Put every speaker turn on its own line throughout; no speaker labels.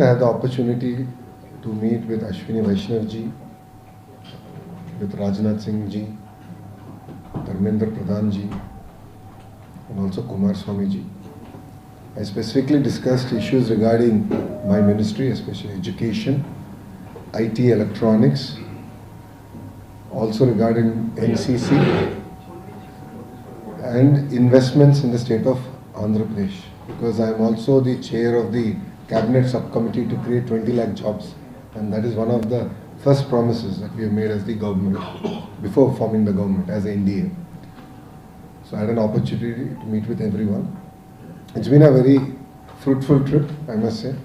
I had the opportunity to meet with Ashwini Vaishnav ji, with Rajnath Singh ji, Dharmendra Pradhan ji, and also Kumar Swami ji. I specifically discussed issues regarding my ministry, especially education, IT, electronics, also regarding NCC, and investments in the state of Andhra Pradesh, because I am also the chair of the cabinet subcommittee to create 20 lakh jobs, and that is one of the first promises that we have made as the government before forming the government as NDA. So I had an opportunity to meet with everyone. It's been a very fruitful trip, I must say.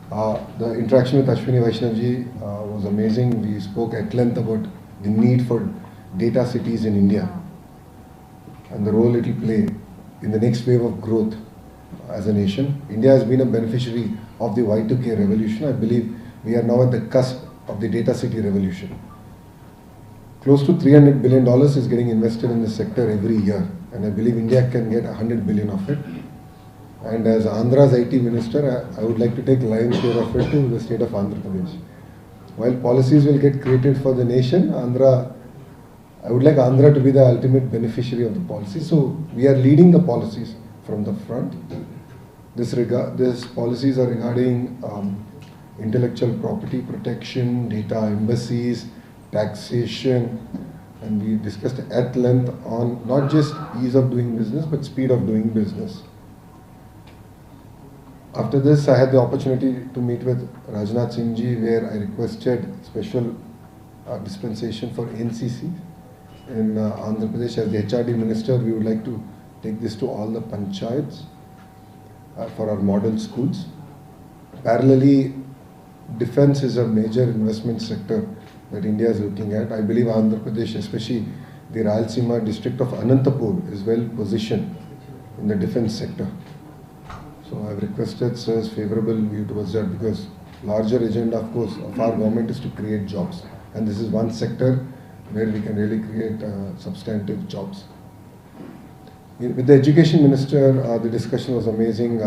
The interaction with Ashwini Vaishnav ji was amazing. We spoke at length about the need for data cities in India and the role it will play in the next wave of growth as a nation. India has been a beneficiary of the Y2K revolution. I believe we are now at the cusp of the data city revolution. Close to $300 billion is getting invested in this sector every year, and I believe India can get 100 billion of it. And as Andhra's IT minister, I would like to take lion's share of it to the state of Andhra Pradesh. While policies will get created for the nation, I would like Andhra to be the ultimate beneficiary of the policy. So we are leading the policies from the front. These policies are regarding intellectual property protection, data embassies, taxation, and we discussed at length on not just ease of doing business but speed of doing business. After this, I had the opportunity to meet with Rajnath Singh ji, where I requested special dispensation for NCC in Andhra Pradesh. As the HRD minister, we would like to take this to all the panchayats for our model schools. Parallelly, defense is a major investment sector that India is looking at. I believe Andhra Pradesh, especially the Rayalaseema district of Anantapur, is well positioned in the defense sector. So I have requested Sir's favorable view towards that, because larger agenda, of course, of our government is to create jobs, and this is one sector where we can really create substantive jobs. With the education minister, the discussion was amazing.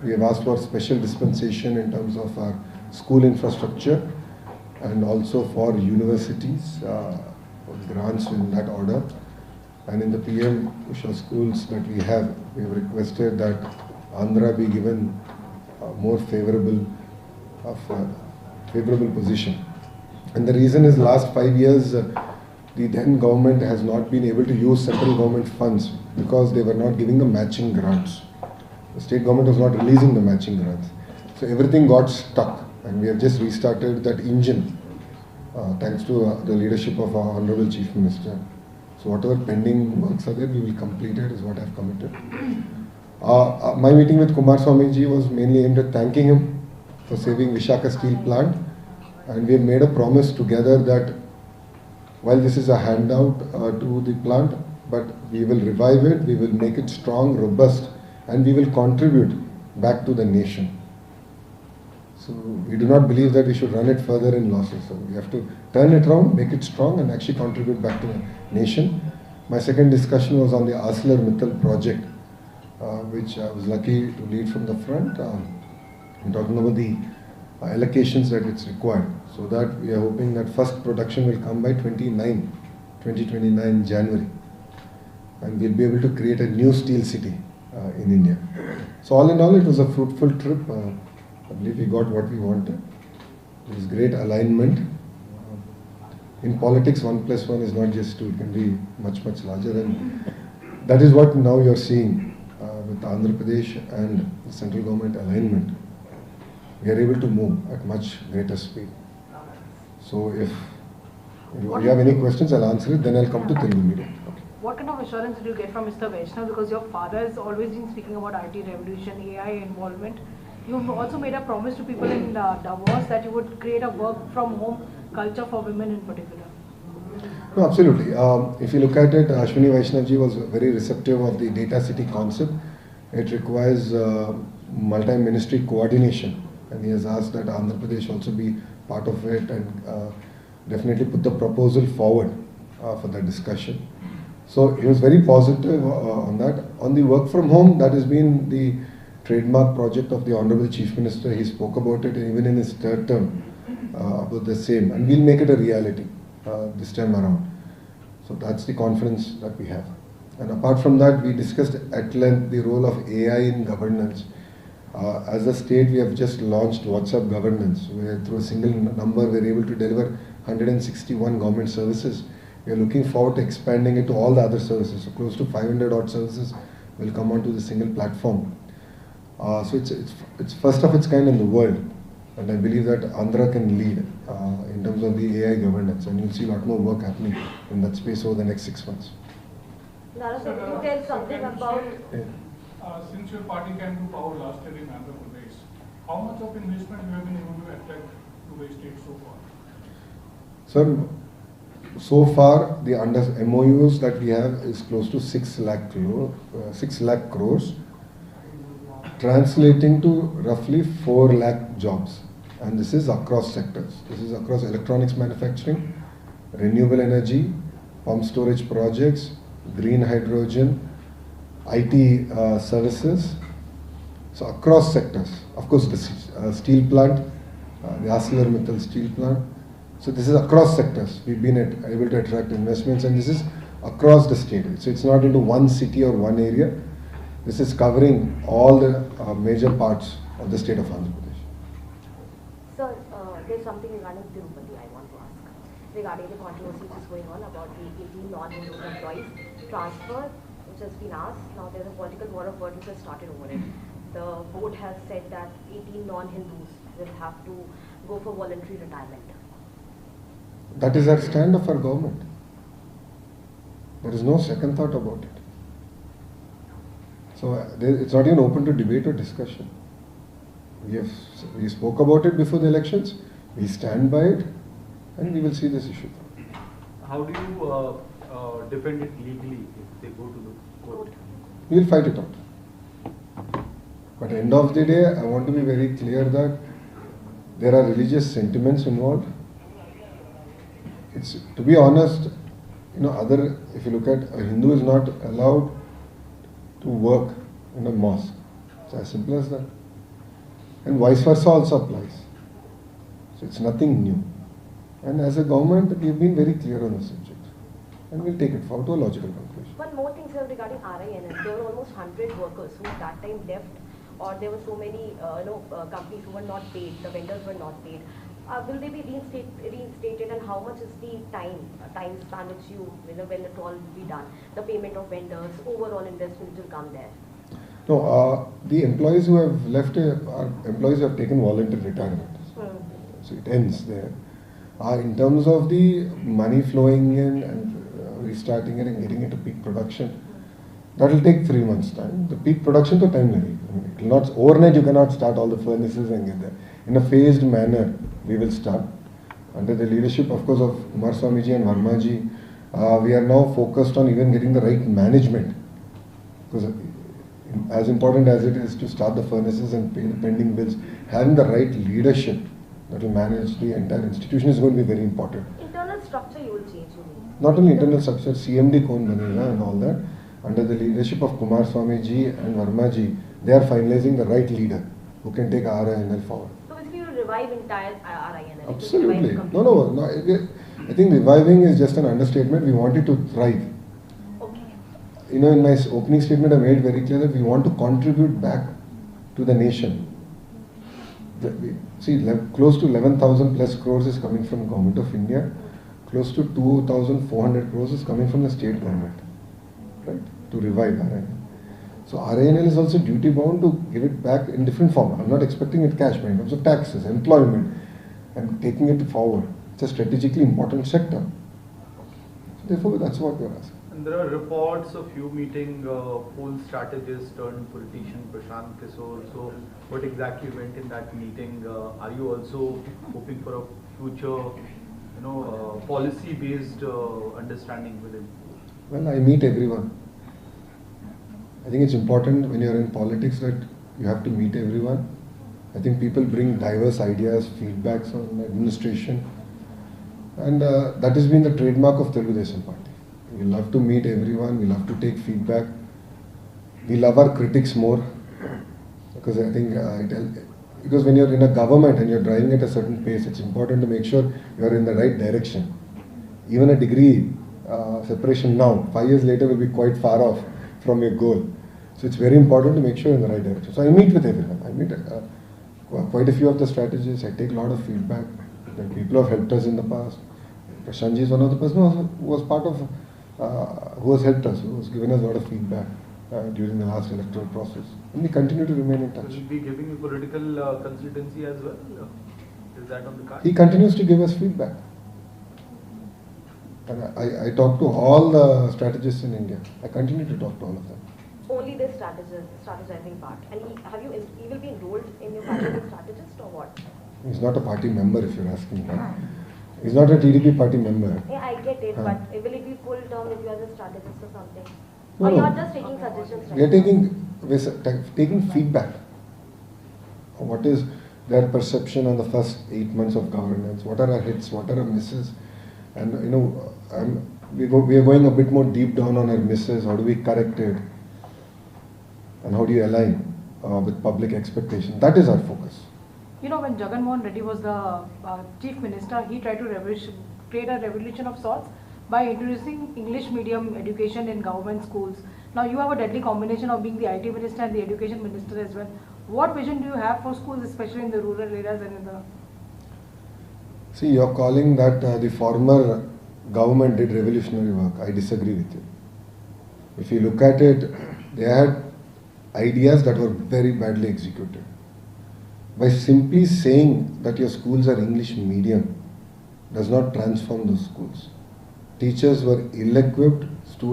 We have asked for special dispensation in terms of our school infrastructure and also for universities, grants in that order. And in the PM Usha schools that we have requested that Andhra be given more favorable position. And the reason is last 5 years, the then government has not been able to use central government funds because they were not giving the matching grants. The state government was not releasing the matching grants. So everything got stuck, and we have just restarted that engine thanks to the leadership of our Honorable Chief Minister. So whatever pending works are there, we will complete it, is what I have committed. My meeting with Kumar Swami ji was mainly aimed at thanking him for saving Vishaka Steel Plant, and we have made a promise together that while this is a handout to the plant, but we will revive it, we will make it strong, robust, and we will contribute back to the nation. So we do not believe that we should run it further in losses. So we have to turn it around, make it strong, and actually contribute back to the nation. My second discussion was on the ArcelorMittal project, which I was lucky to lead from the front. I'm talking about the allocations that it's required, so that we are hoping that first production will come by 2029 January, and we'll be able to create a new steel city in India. So all in all, it was a fruitful trip. I believe we got what we wanted. There is great alignment. In politics, 1 + 1 is not just 2, it can be much, much larger, and that is what now you're seeing with Andhra Pradesh and the central government alignment. We are able to move at much greater speed. So if you have any questions, I'll answer it, then I'll come to Telugu media. Okay.
What kind of assurance did you get from Mr. Vaishnav? Because your father has always been speaking about IT revolution, AI involvement. You've also made a promise to people in Davos that you would create a work from home culture for women in particular.
No, absolutely. If you look at it, Ashwini Vaishnav ji was very receptive of the data city concept. It requires multi-ministry coordination, and he has asked that Andhra Pradesh also be part of it, and definitely put the proposal forward for that discussion. So he was very positive on that. On the work from home, that has been the trademark project of the Honorable Chief Minister. He spoke about it even in his third term about the same, and we'll make it a reality this time around. So that's the confidence that we have. And apart from that, we discussed at length the role of AI in governance. As a state, we have just launched WhatsApp governance, where through a single number we are able to deliver 161 government services. We are looking forward to expanding it to all the other services. So close to 500 odd services will come onto the single platform. So it's first of its kind in the world, and I believe that Andhra can lead in terms of the AI governance, and you'll see a lot more work happening in that space over the next 6 months.
Nara, so could you tell something about...
Since your party came to power last year in Andhra Pradesh, how much of investment you have been able to attract to the state so far?
Sir, so far the MOUs that we have is close to 6 lakh crores, translating to roughly 4 lakh jobs. And this is across sectors. This is across electronics manufacturing, renewable energy, pump storage projects, green hydrogen, IT services. So across sectors. Of course, the steel plant, the ArcelorMittal steel plant. So this is across sectors. We've been able to attract investments, and this is across the state. So it's not into one city or one area. This is covering all the major parts of the state of Andhra Pradesh.
Sir, there's something regarding Tirupati I want to ask. Regarding the controversy which is going on about the 18 non-Hindu employees transfer, which has been asked. Now there's a political war of words which has started over it. The board has said that 18 non-Hindus will have to go for voluntary retirement.
That is our stand of our government. There is no second thought about it. So it's not even open to debate or discussion. We spoke about it before the elections. We stand by it, and we will see this issue.
How do you defend it legally if they go to the court?
We will fight it out. But at the end of the day, I want to be very clear that there are religious sentiments involved. It's, to be honest, if you look at, a Hindu is not allowed to work in a mosque. It's as simple as that. And vice versa also applies. So it's nothing new. And as a government, we've been very clear on the subject. And we'll take it forward to a logical conclusion.
One more thing, sir, regarding RINL. There were almost 100 workers who at that time left, or there were so many companies who were not paid, the vendors were not paid. Will they be reinstated, and how much is the time span which when it all will be done? The payment of vendors, overall investment which will come there?
No, the employees who have left are employees who have taken voluntary retirement. So it ends there. In terms of the money flowing in and restarting it and getting into peak production, that will take 3 months' time. The peak production to time lagi. It will not overnight. You cannot start all the furnaces and get there. In a phased manner, we will start under the leadership, of course, of Kumar Swamiji and Varmaji. We are now focused on even getting the right management, because as important as it is to start the furnaces and pay the pending bills, having the right leadership that will manage the entire institution is going to be very important.
Internal structure you will change, you mean?
Not only internal structure, CMD Kon Banega and all that. Under the leadership of Kumar Swamiji and Varmaji, they are finalizing the right leader who can take RINL forward.
So basically you will revive entire RINL?
Absolutely. No. I think reviving is just an understatement. We want it to thrive.
Okay.
In my opening statement, I made very clear that we want to contribute back to the nation. See, close to 11,000 plus crores is coming from Government of India. Close to 2,400 crores is coming from the state government, right, to revive RINL. So RINL is also duty bound to give it back in different form. I'm not expecting it cash, but in terms of taxes, employment, and taking it forward. It's a strategically important sector. So therefore, that's what we're asking.
And there are reports of you meeting poll strategist turned politician Prashant Kishore. So what exactly went in that meeting? Are you also hoping for a future, policy-based understanding with him?
Well, I meet everyone. I think it's important when you're in politics that you have to meet everyone. I think people bring diverse ideas, feedbacks on administration, and that has been the trademark of Telugu Desam Party. We love to meet everyone, we love to take feedback. We love our critics more. because I think because when you're in a government and you're driving at a certain pace, it's important to make sure you're in the right direction. Even a degree separation now, 5 years later, will be quite far off from your goal. So it's very important to make sure you're in the right direction. So I meet with everyone. I meet quite a few of the strategists. I take a lot of feedback. The people have helped us in the past. Prashantji is one of the person who was part of, who has helped us, who has given us a lot of feedback during the last electoral process. And we continue to remain in touch.
Will he be giving you political consultancy as well? Is that on the card?
He continues to give us feedback. And I talk to all the strategists in India. I continue to talk to all of them.
Only this strategizing part. And he will be enrolled in your party as a strategist or what?
He's not a party member, if you're asking me. He's not a TDP party member.
Yeah, I get it, but will it be full term if you are a strategist or something?
No,
or
no.
you are just taking suggestions?
We are taking feedback. What is their perception on the first 8 months of governance? What are our hits? What are our misses? And we are going a bit more deep down on our misses. How do we correct it? And how do you align with public expectation? That is our focus.
You know, when Jagan Mohan Reddy was the chief minister, he tried to create a revolution of sorts by introducing English medium education in government schools. Now you have a deadly combination of being the IT minister and the education minister as well. What vision do you have for schools, especially in the rural areas and in the...
See, you're calling that the former government did revolutionary work. I disagree with you. If you look at it, they had ideas that were very badly executed. By simply saying that your schools are English medium does not transform those schools. Teachers were ill-equipped,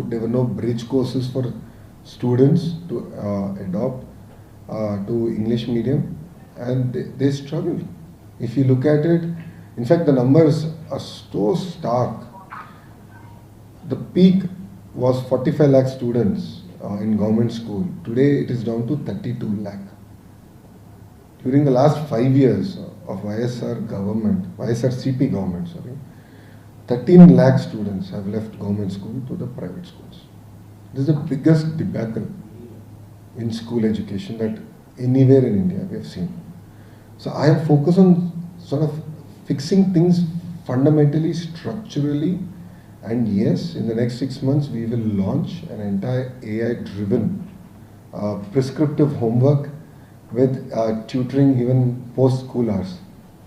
there were no bridge courses for students to adopt to English medium, and they struggled. If you look at it, in fact the numbers are so stark. The peak was 45 lakh students in government school. Today it is down to 32 lakh. During the last 5 years of CP government, 13 lakh students have left government school to the private schools. This is the biggest debacle in school education that anywhere in India we have seen. So I am focused on sort of fixing things fundamentally, structurally, and yes, in the next 6 months we will launch an entire AI-driven prescriptive homework with tutoring even post-school hours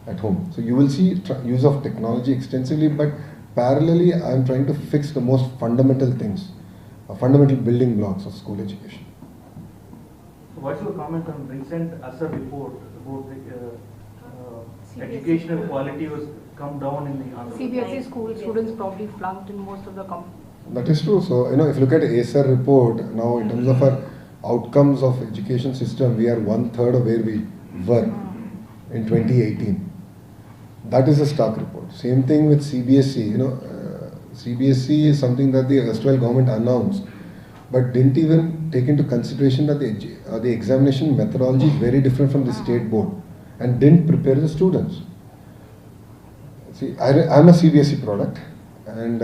at home. So you will see use of technology extensively, but parallelly I am trying to fix the most fundamental things, fundamental building blocks of school education.
So what's your comment on recent ASA report about the educational quality was come down in the Andhra Pradesh?
CBSE school students probably flunked in most of the
That is true. So, if you look at ASR report, now in terms of our outcomes of education system, we are 1/3 of where we were in 2018. That is a stark report. Same thing with CBSE. CBSE is something that the erstwhile government announced, but didn't even take into consideration that the examination methodology is very different from the state board, and didn't prepare the students. See, I'm a CBSE product, and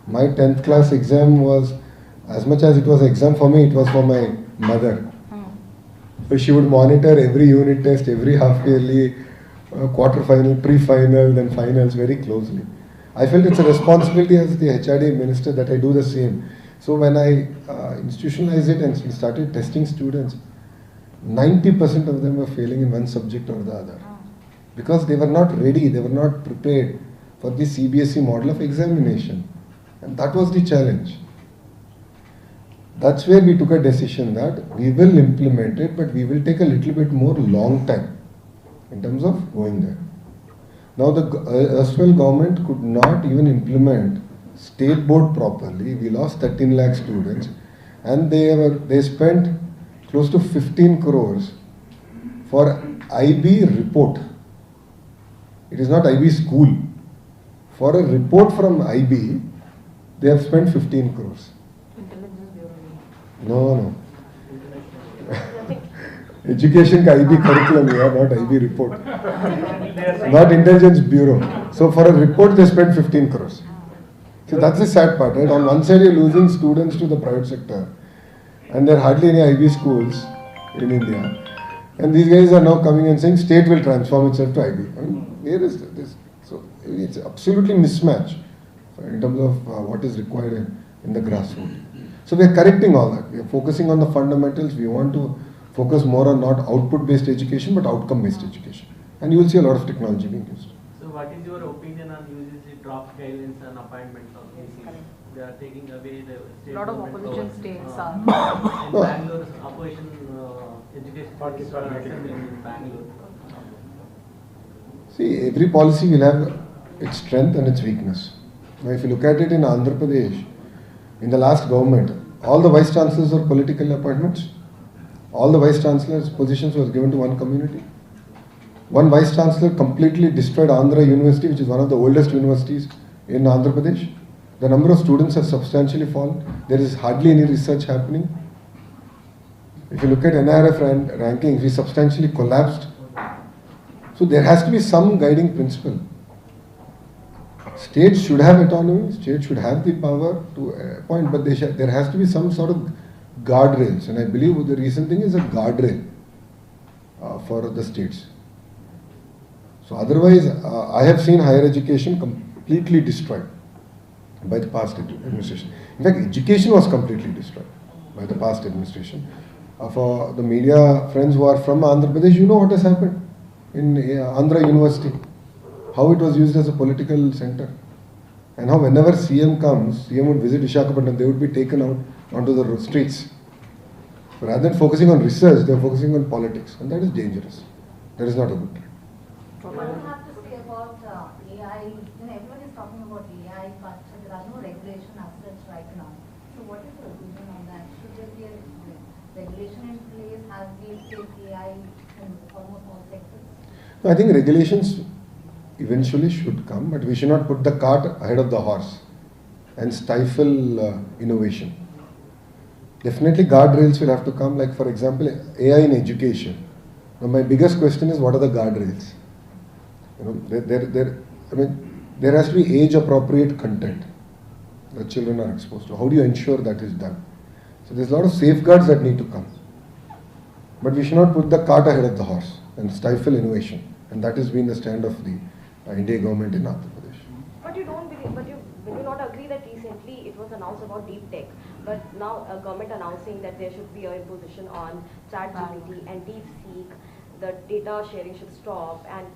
my 10th class exam was, as much as it was an exam for me, it was for my mother. So she would monitor every unit test, every half yearly, quarter-final, pre-final, then finals very closely. I felt it's a responsibility as the HRD minister that I do the same. So when I institutionalized it and we started testing students, 90% of them were failing in one subject or the other. Because they were not ready, they were not prepared for the CBSE model of examination. And that was the challenge. That's where we took a decision that we will implement it, but we will take a little bit more long time in terms of going there. Now the erstwhile government could not even implement state board properly. We lost 13 lakh students, and they spent close to 15 crores for IB report. It is not IB school. For a report from IB, they have spent 15 crores.
Intelligence Bureau.
No. Education ka IB curriculum, not IB report. Not Intelligence Bureau. So for a report, they spent 15 crores. So that's the sad part, right? On one side, you're losing students to the private sector, and there are hardly any IB schools in India. And these guys are now coming and saying state will transform itself to IB. I mean, where is this? So it's absolutely mismatch in terms of what is required in the grassroots. So we are correcting all that. We are focusing on the fundamentals. We want to focus more on not output-based education but outcome-based education. And you will see a lot of technology being used.
So what is your opinion on UGC draft guidelines and appointments of VCs? They are taking away the state.
A lot of
government
opposition
powers.
states
In
are.
Bangalore, opposition education parties are assembling in Bangalore.
See, every policy will have its strength and its weakness. Now, if you look at it in Andhra Pradesh, in the last government, all the vice chancellors were political appointments. All the vice chancellors' positions was given to one community. One vice chancellor completely destroyed Andhra University, which is one of the oldest universities in Andhra Pradesh. The number of students has substantially fallen. There is hardly any research happening. If you look at NIRF rankings, we substantially collapsed. So there has to be some guiding principle. States should have autonomy, states should have the power to appoint, but there has to be some sort of guardrails. And I believe the recent thing is a guardrail for the states. So otherwise, I have seen higher education completely destroyed by the past administration. In fact, education was completely destroyed by the past administration. For the media friends who are from Andhra Pradesh, you know what has happened in Andhra University. How it was used as a political center. And how whenever CM comes, CM would visit Visakhapatnam, they would be taken out onto the streets. Rather than focusing on research, they are focusing on politics. And that is dangerous. That is not a good thing.
What do you have to say about AI? Everyone is talking about AI, but there are no regulation as such right now. So what is your opinion on that? Should there be a regulation in place? Has we take AI in almost all sectors?
I think regulations eventually should come, but we should not put the cart ahead of the horse and stifle innovation. Definitely guardrails will have to come, like for example, AI in education. Now my biggest question is, what are the guardrails? There has to be age-appropriate content that children are exposed to. How do you ensure that is done? So there's a lot of safeguards that need to come. But we should not put the cart ahead of the horse and stifle innovation. And that has been the stand of the India government in Andhra Pradesh.
But you don't believe, will you not agree that recently it was announced about deep tech, but now a government announcing that there should be an imposition on ChatGPT and DeepSeek, the data sharing should stop, and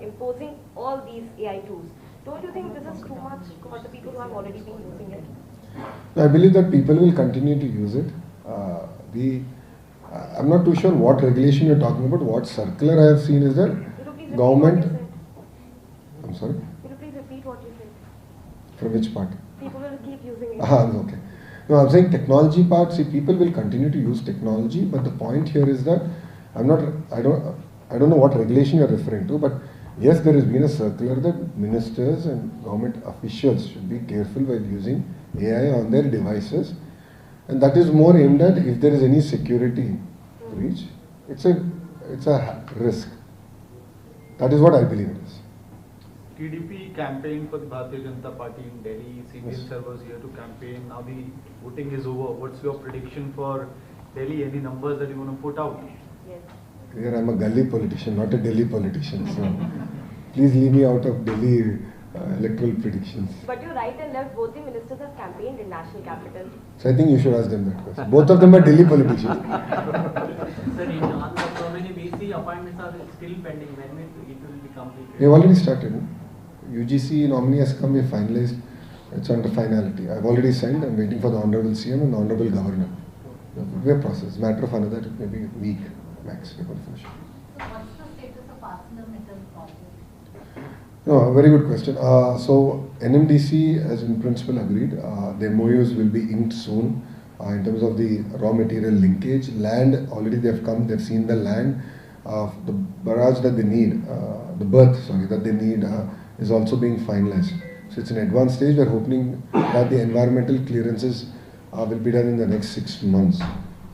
imposing all these AI tools. Don't you think this is too much for the people who have already been using it?
I believe that people will continue to use it. I'm not too sure what regulation you're talking about. What circular I have seen is that government. I'm sorry?
Will you please repeat what you said?
From which part?
People will keep using it.
Okay. No, I'm saying technology part. See, people will continue to use technology, but the point here is that I don't know what regulation you're referring to, but yes, there has been a circular that ministers and government officials should be careful while using AI on their devices, and that is more aimed at if there is any security breach. It's a risk. That is what I believe it is.
TDP campaigned for the Bharatiya Janata Party in Delhi. CBS sir was here to campaign. Now the voting is over. What's your prediction for Delhi? Any numbers that you want to put out?
Yes.
Here I'm a gully politician, not a Delhi politician. So please leave me out of Delhi electoral predictions.
But your right and left, both the ministers have campaigned in national capital.
So I think you should ask them that question. Both of them are Delhi politicians.
Sir, in Andhra, so many VC appointments are still pending. When it will be completed?
We have already started. UGC nominee has come, we have finalized. It's under finality. I've already signed. I'm waiting for the Honorable CM and the Honorable Governor. We have process. Matter of another maybe a week max. We're going to finish.
So what's the status of ArcelorMittal project?
No, very good question. So NMDC has in principle agreed. The MOUs will be inked soon in terms of the raw material linkage. Land, already they have come, they've seen the land. The barrage that they need, that they need is also being finalized. So it's an advanced stage. We're hoping that the environmental clearances will be done in the next 6 months.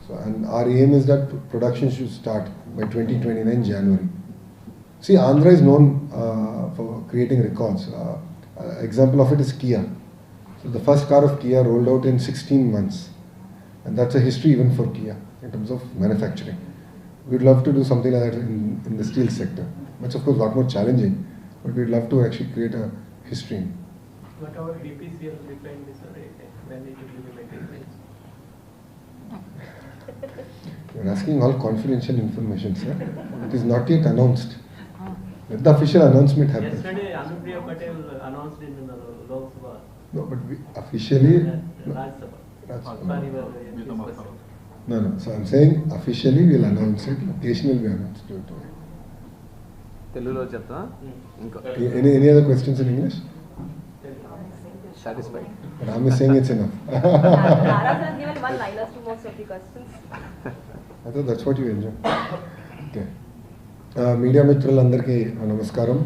So, and our aim is that production should start by 2029 January. See, Andhra is known for creating records. Example of it is Kia. So the first car of Kia rolled out in 16 months. And that's a history even for Kia in terms of manufacturing. we'd love to do something like that in the steel sector. But of course, a lot more challenging. But we'd love to actually create a history.
But our BPCL defined this when it will be maintained.
You're asking all confidential information, sir. It is not yet announced. Let the official announcement happen.
Yesterday, Anupriya Patel announced in Lok Sabha.
No, but we officially.
Raj Sabha. Sorry,
No. So I'm saying officially we'll announce it. Location will be announced.
తెలుగులో చెప్తా ఇంకా
Any other questions in English?
satisfied.
Ram is saying it's enough.
Nara has given one-liners to most of the questions.
I thought that's what you enjoy. Okay. Media మిత్రులందరికీ నమస్కారం.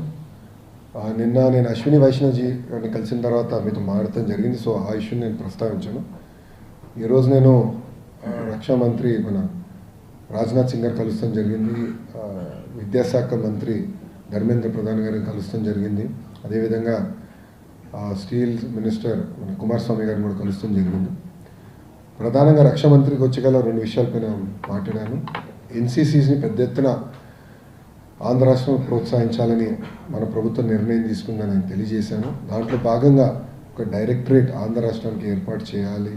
నిన్న నేను అశ్విని వైష్ణవ్జీ గారిని కలిసిన తర్వాత మీతో మాట్లాడటం జరిగింది. సో ఆ ఇష్యూని నేను ప్రస్తావించాను. ఈరోజు నేను రక్షా మంత్రి మన రాజ్నాథ్ సింగ్ గారు కలుస్తాం జరిగింది. విద్యాశాఖ మంత్రి ధర్మేంద్ర ప్రధాన్ గారిని కలుస్తాం జరిగింది. అదేవిధంగా స్టీల్ మినిస్టర్ మన కుమారస్వామి గారిని కూడా కలుస్తాం జరిగింది. ప్రధానంగా రక్షా మంత్రికి వచ్చి గల 2 విషయాలపైన మాట్లాడాను. ఎన్సీసీస్ని పెద్ద ఎత్తున ఆంధ్ర రాష్ట్రం ప్రోత్సహించాలని మన ప్రభుత్వం నిర్ణయం తీసుకుందని నేను తెలియజేశాను. దాంట్లో భాగంగా ఒక డైరెక్టరేట్ ఆంధ్ర రాష్ట్రానికి ఏర్పాటు చేయాలి,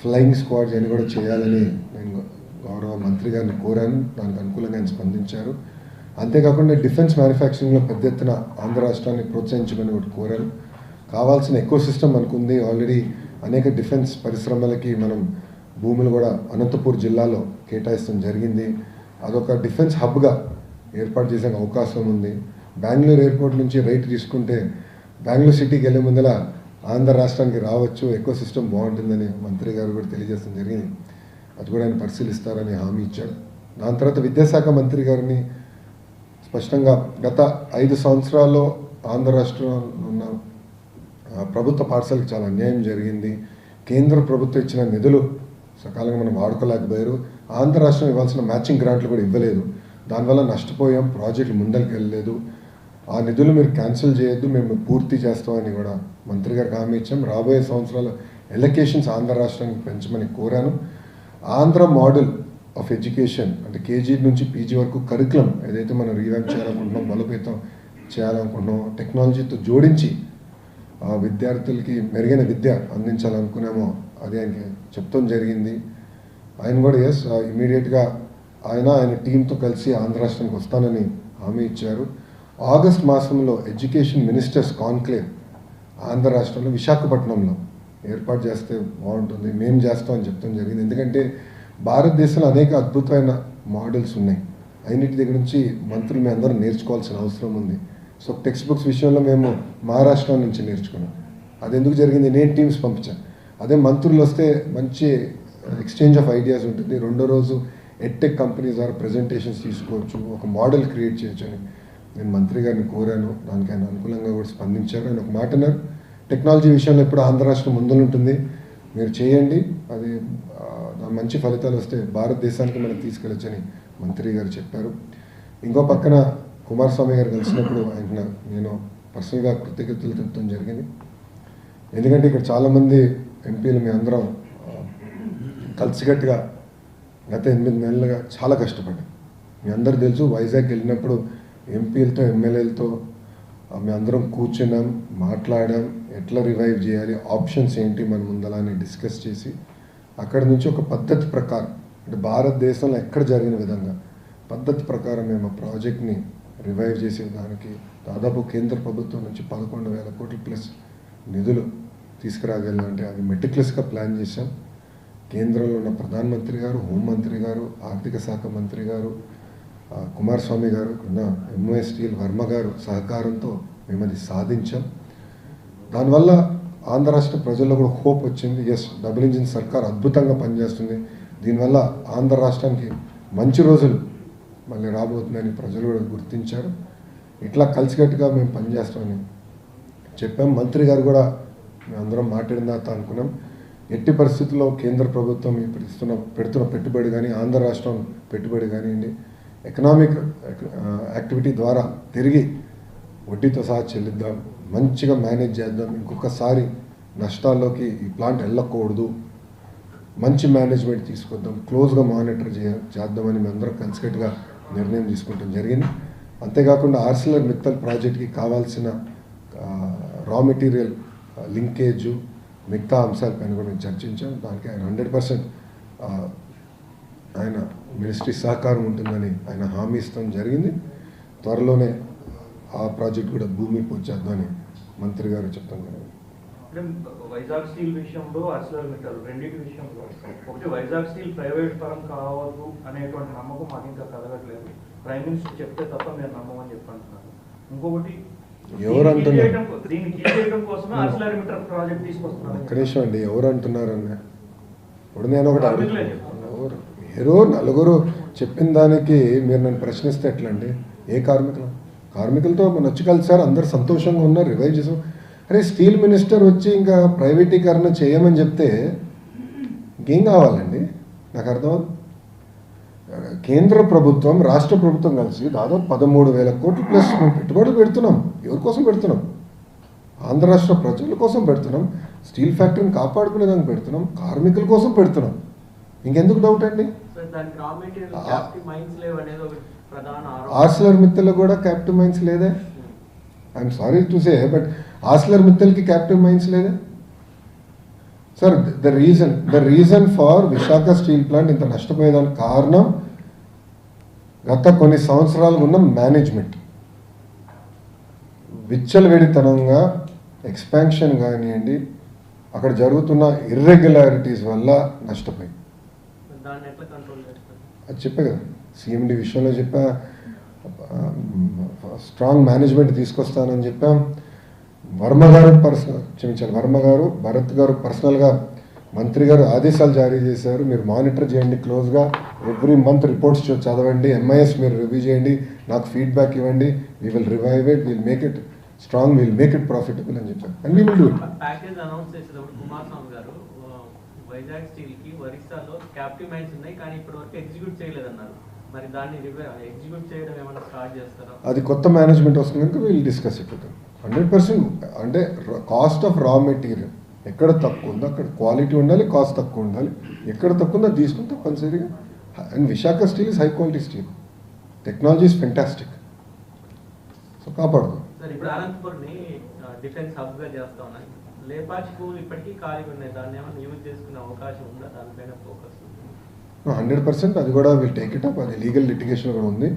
ఫ్లయింగ్ స్క్వాడ్స్ అని కూడా చేయాలని నేను గౌరవ మంత్రి గారిని కోరాను. దానికి అనుకూలంగా ఆయన స్పందించారు. అంతేకాకుండా డిఫెన్స్ మ్యానుఫ్యాక్చరింగ్లో పెద్ద ఎత్తున ఆంధ్ర రాష్ట్రాన్ని ప్రోత్సహించమని ఒకటి కోరాను. కావాల్సిన ఎకో సిస్టమ్ అనుకుంది. ఆల్రెడీ అనేక డిఫెన్స్ పరిశ్రమలకి మనం భూములు కూడా అనంతపూర్ జిల్లాలో కేటాయిస్తాం జరిగింది. అదొక డిఫెన్స్ హబ్గా ఏర్పాటు చేసే అవకాశం ఉంది. బెంగళూరు ఎయిర్పోర్ట్ నుంచి రైట్ తీసుకుంటే బెంగళూరు సిటీకి వెళ్ళే ముందర ఆంధ్ర రాష్ట్రానికి రావచ్చు, ఎకో సిస్టమ్ బాగుంటుందని మంత్రి గారు కూడా తెలియజేయడం జరిగింది. అది కూడా ఆయన పరిశీలిస్తారని హామీ ఇచ్చాడు. దాని తర్వాత విద్యాశాఖ మంత్రి గారిని స్పష్టంగా గత 5 సంవత్సరాల్లో ఆంధ్ర రాష్ట్రంలో ఉన్న ప్రభుత్వ పాఠశాలకు చాలా అన్యాయం జరిగింది. కేంద్ర ప్రభుత్వం ఇచ్చిన నిధులు సకాలంగా మనం వాడుకోలేకపోయారు. ఆంధ్ర రాష్ట్రం ఇవ్వాల్సిన మ్యాచింగ్ గ్రాంట్లు కూడా ఇవ్వలేదు. దానివల్ల నష్టపోయాం, ప్రాజెక్టులు ముందరికి వెళ్ళలేదు. ఆ నిధులు మీరు క్యాన్సిల్ చేయొద్దు, మేము పూర్తి చేస్తామని కూడా మంత్రి గారికి హామీ ఇచ్చాం. రాబోయే సంవత్సరాలు ఎలకేషన్స్ ఆంధ్ర రాష్ట్రానికి పెంచమని కోరాను. ఆంధ్ర మోడల్ ఆఫ్ ఎడ్యుకేషన్ అంటే కేజీ నుంచి పీజీ వరకు కరికులం ఏదైతే మనం రీవ్యాంప్ చేయాలనుకుంటున్నాం, బలోపేతం చేయాలనుకుంటున్నాం, టెక్నాలజీతో జోడించి విద్యార్థులకి మెరుగైన విద్య అందించాలనుకున్నామో అది ఆయనకి చెప్తాం జరిగింది. ఆయన కూడా ఇమీడియట్గా ఆయన టీంతో కలిసి ఆంధ్ర రాష్ట్రానికి వస్తానని హామీ ఇచ్చారు. ఆగస్ట్ మాసంలో ఎడ్యుకేషన్ మినిస్టర్స్ కాన్క్లేవ్ ఆంధ్ర రాష్ట్రంలో విశాఖపట్నంలో ఏర్పాటు చేస్తే బాగుంటుంది, మేము చేస్తామని చెప్తాం జరిగింది. ఎందుకంటే భారతదేశంలో అనేక అద్భుతమైన మోడల్స్ ఉన్నాయి. అన్నిటి దగ్గర నుంచి మంత్రులు మేము అందరూ నేర్చుకోవాల్సిన అవసరం ఉంది. సో టెక్స్ట్ బుక్స్ విషయంలో మేము మహారాష్ట్ర నుంచి నేర్చుకున్నాం. అది ఎందుకు జరిగింది, నేను టీమ్స్ పంపించాను. అదే మంత్రులు వస్తే మంచి ఎక్స్చేంజ్ ఆఫ్ ఐడియాస్ ఉంటుంది. రెండో రోజు ఎడ్టెక్ కంపెనీస్ ద్వారా ప్రజెంటేషన్స్ తీసుకోవచ్చు, ఒక మోడల్ క్రియేట్ చేయొచ్చు అని నేను మంత్రి గారిని కోరాను. దానికి ఆయన అనుకూలంగా కూడా స్పందించారు. ఆయన ఒక మాట అన్నారు, టెక్నాలజీ విషయంలో ఎప్పుడు ఆంధ్ర రాష్ట్రం ముందుంటుంది, మీరు చేయండి, అది మంచి ఫలితాలు వస్తే భారతదేశానికి మనం తీసుకెళ్ళొచ్చని మంత్రి గారు చెప్పారు. ఇంకో పక్కన కుమారస్వామి గారు కలిసినప్పుడు ఆయన నేను పర్సనల్గా కృతజ్ఞతలు చెప్తాం జరిగింది. ఎందుకంటే ఇక్కడ చాలామంది ఎంపీలు మీ అందరం కలిసికట్టుగా గత 8 నెలలుగా చాలా కష్టపడ్డాం. మీ అందరూ తెలుసు, వైజాగ్ వెళ్ళినప్పుడు ఎంపీలతో ఎమ్మెల్యేలతో మేము అందరం కూర్చున్నాం, మాట్లాడాం, ఎట్లా రివైవ్ చేయాలి, ఆప్షన్స్ ఏంటి మన ముందలా అని డిస్కస్ చేసి అక్కడి నుంచి ఒక పద్ధతి ప్రకారం అంటే భారతదేశంలో ఎక్కడ జరిగిన విధంగా పద్ధతి ప్రకారం మేము ఆ ప్రాజెక్ట్ని రివైవ్ చేసే దానికి దాదాపు కేంద్ర ప్రభుత్వం నుంచి 11,000 కోట్ల ప్లస్ నిధులు తీసుకురాగలంటే అది మెటిక్యులస్గా ప్లాన్ చేశాం. కేంద్రంలో ఉన్న ప్రధానమంత్రి గారు, హోంమంత్రి గారు, ఆర్థిక శాఖ మంత్రి గారు, కుమారస్వామి గారు, ఉన్న ఎంఓఎస్ స్టీల్ వర్మ గారు సహకారంతో మేము అది సాధించాం. దానివల్ల ఆంధ్ర రాష్ట్ర ప్రజల్లో కూడా హోప్ వచ్చింది. డబుల్ ఇంజిన్ సర్కార్ అద్భుతంగా పనిచేస్తుంది, దీనివల్ల ఆంధ్ర రాష్ట్రానికి మంచి రోజులు మళ్ళీ రాబోతుందని ప్రజలు కూడా గుర్తించారు. ఇట్లా కలిసికట్టుగా మేము పనిచేస్తామని చెప్పాం. మంత్రి గారు కూడా మేమందరం మాట్లాడిన తర్వాత అనుకున్నాం, ఎట్టి పరిస్థితుల్లో కేంద్ర ప్రభుత్వం ఇప్పుడు పెడుతున్న పెట్టుబడి కానీ ఆంధ్ర రాష్ట్రం పెట్టుబడి కానివ్వండి, ఎకనామిక్ యాక్టివిటీ ద్వారా తిరిగి వడ్డీతో సహా చెల్లిద్దాం, మంచిగా మేనేజ్ చేద్దాం, ఇంకొకసారి నష్టాల్లోకి ఈ ప్లాంట్ వెళ్ళకూడదు మంచి మేనేజ్మెంట్ తీసుకొద్దాం, క్లోజ్గా మానిటర్ చేద్దామని మేమందరం కలిసికట్టుగా నిర్ణయం తీసుకుంటాం జరిగింది. అంతేకాకుండా ఆర్సిలర్ మిత్తల్ ప్రాజెక్ట్కి కావాల్సిన రా మెటీరియల్ లింకేజు మిగతా అంశాలపైన కూడా మేము చర్చించాం. దానికి ఆయన 100% ఆయన మినిస్ట్రీ సహకారం ఉంటుందని ఆయన హామీ ఇస్తాం జరిగింది. త్వరలోనే ఆ ప్రాజెక్ట్ కూడా భూమి పూజ చేద్దామని మంత్రి గారు చెప్తాం కదా.
వైజాగ్ స్టీల్ విషయంలో ఆర్సిలర్ మిట్టల్ రెండింటి విషయంలో ఒకటి వైజాగ్ స్టీల్ ప్రైవేట్ పరం కావద్దు అనేటువంటి నమ్మకం మాకు ఇంకా కలగట్లేదు. ప్రైమ్ మినిస్టర్ చెప్తే తప్ప మీరు నమ్మమని చెప్పంటున్నారు. ఇంకొకటి
ఎవరు అంటున్నారు?
దీన్ని తీసేయడం కోసమే ఆర్సిలర్ మిట్టల్ ప్రాజెక్ట్ తీసుకొస్తున్నారు.
ఒక్క నిమిషం అండి, ఎవరు అంటున్నారన్న? ఇప్పుడు నేను ఒకటి అడుగుతున్నాను, ఎవరు ఏరో నలుగురు చెప్పిన దానికి మీరు నన్ను ప్రశ్నిస్తే ఎట్లా అండి? ఏ కార్మికులతో మన వచ్చి కలిసారు, అందరు సంతోషంగా ఉన్నారు, రివైవ్ చేసాం. అరే స్టీల్ మినిస్టర్ వచ్చి ఇంకా ప్రైవేటీకరణ చేయమని చెప్తే ఇంకేం కావాలండి? నాకు అర్థం. కేంద్ర ప్రభుత్వం రాష్ట్ర ప్రభుత్వం కలిసి దాదాపు 13,000 కోట్లు ప్లస్ మేము పెట్టుబడులు పెడుతున్నాం. ఎవరి కోసం పెడుతున్నాం? ఆంధ్ర రాష్ట్ర ప్రజల కోసం పెడుతున్నాం, స్టీల్ ఫ్యాక్టరీని కాపాడుకునేదానికి పెడుతున్నాం, కార్మికుల కోసం పెడుతున్నాం. ఇంకెందుకు డౌట్ అండి? ఆర్సిలర్ మిత్తల్ కూడా క్యాప్టివ్ మైన్స్ లేదే. I'm sorry to say, but Arcelor మిత్తల్కి క్యాప్టివ్ మైన్స్ లేదే sir. The reason for Visakha steel plant ఇంత నష్టపోయేదానికి కారణం గత కొన్ని సంవత్సరాలు ఉన్న మేనేజ్మెంట్ విచ్చలవిడితనంగా ఎక్స్పాన్షన్ కానివ్వండి, అక్కడ జరుగుతున్న ఇర్రెగ్యులారిటీస్ వల్ల నష్టపోయి. అది చెప్పే కదా సిఎండి విషయంలో చెప్పా, స్ట్రాంగ్ మేనేజ్మెంట్ తీసుకొస్తానని చెప్పాం. వర్మ గారు భరత్ గారు పర్సనల్గా మంత్రి గారు ఆదేశాలు జారీ చేశారు. మీరు మానిటర్ చేయండి క్లోజ్గా, ఎవ్రీ మంత్ రిపోర్ట్స్ చదవండి, ఎంఐఎస్ మీరు రివ్యూ చేయండి, నాకు ఫీడ్బ్యాక్ ఇవ్వండి, we will revive it, will make it strong, will make it profitable అని చెప్పారు. And we will do it.
Package announce చేసేటప్పుడు కుమారస్వామి గారు వైజాగ్ స్టీల్ కి ఒరిస్సాలో క్యాప్టివ్ మైన్స్ ఉన్నాయి కానీ ఇప్పటి వరకు ఎగ్జిక్యూట్ చేయలేదన్నారు. మరి దాన్ని ఎగ్జిక్యూట్ చేయడం ఏమైనా స్టార్ట్ చేస్తారా?
అది కొత్త మేనేజ్మెంట్ వస్తుంది కనుక వీల్ డిస్కస్ ఇట్. 100% అంటే కాస్ట్ ఆఫ్ రా మెటీరియల్ ఎక్కడ తక్కువ ఉందో అక్కడ క్వాలిటీ ఉండాలి, కాస్ట్ తక్కువ ఉండాలి. ఎక్కడ తక్కువ ఉందో తీసుకుని తప్పనిసరిగా. And Visakha steel is high quality steel, technology is fantastic. So కాపాడుకో
సార్. ఇప్పుడు అనంతపురంని డిఫెన్స్ హబ్గా చేస్తా ఉన్నాయి. లేపాచికు ఇప్పటికీ ఖాళీగా ఉన్నాయి, దాన్ని ఏమైనా యూజ్ చేసుకునే అవకాశం ఉందా? దానిపైన ఫోకస్
100% అది కూడా వీల్ టేక్ ఇట్ అప్. అది లీగల్ లిటిగేషన్ కూడా ఉంది.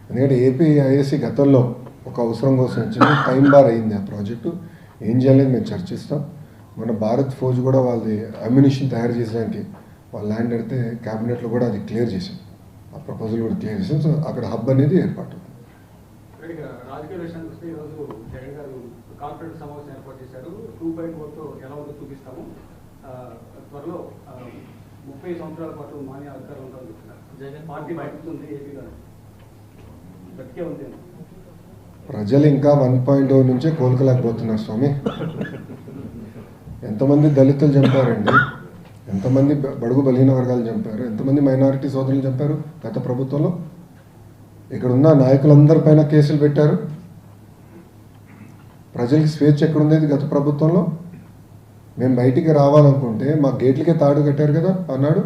ఎందుకంటే ఏపీ ఐఏసీ గతంలో ఒక అవసరం కోసం వచ్చింది, టైం బార్ అయింది ఆ ప్రాజెక్టు. ఏం చేయాలని మేము చర్చిస్తాం. మన భారత్ ఫౌజ్ కూడా వాళ్ళది అమ్యునిషన్ తయారు చేసడానికి వాళ్ళ ల్యాండ్ అడితే క్యాబినెట్లో కూడా అది క్లియర్ చేసాం, ఆ ప్రపోజల్ కూడా క్లియర్ చేసాం. సో అక్కడ హబ్ అనేది ఏర్పాటు.
రాజకీయ విషయానికి వస్తే ఈరోజు జగన్ గారు కాన్ఫరెన్స్ సమావేశం ఏర్పాటు చేశారు. 2.4తో ఎలా ఉందో చూపిస్తాము, త్వరలో 30 సంవత్సరాల పాటు మాన్య అధికారం ఉంటుందని చెప్తున్నారు. జగన్ పార్టీ బయటతుంది ఏపీ గారు గట్టిగా ఉంది.
ప్రజలు ఇంకా 1.0 నుంచే కోలుకోలేకపోతున్నారు స్వామి. ఎంతమంది దళితులు చంపారండి, ఎంతమంది బడుగు బలహీన వర్గాలు చంపారు, ఎంతమంది మైనారిటీ సోదరులు చంపారు గత ప్రభుత్వంలో. ఇక్కడ ఉన్న నాయకులందరిపైన కేసులు పెట్టారు. ప్రజలకి స్వేచ్ఛ ఎక్కడుండేది గత ప్రభుత్వంలో? మేము బయటికి రావాలనుకుంటే మా గేట్లకే తాడు కట్టారు కదా అన్నాడు.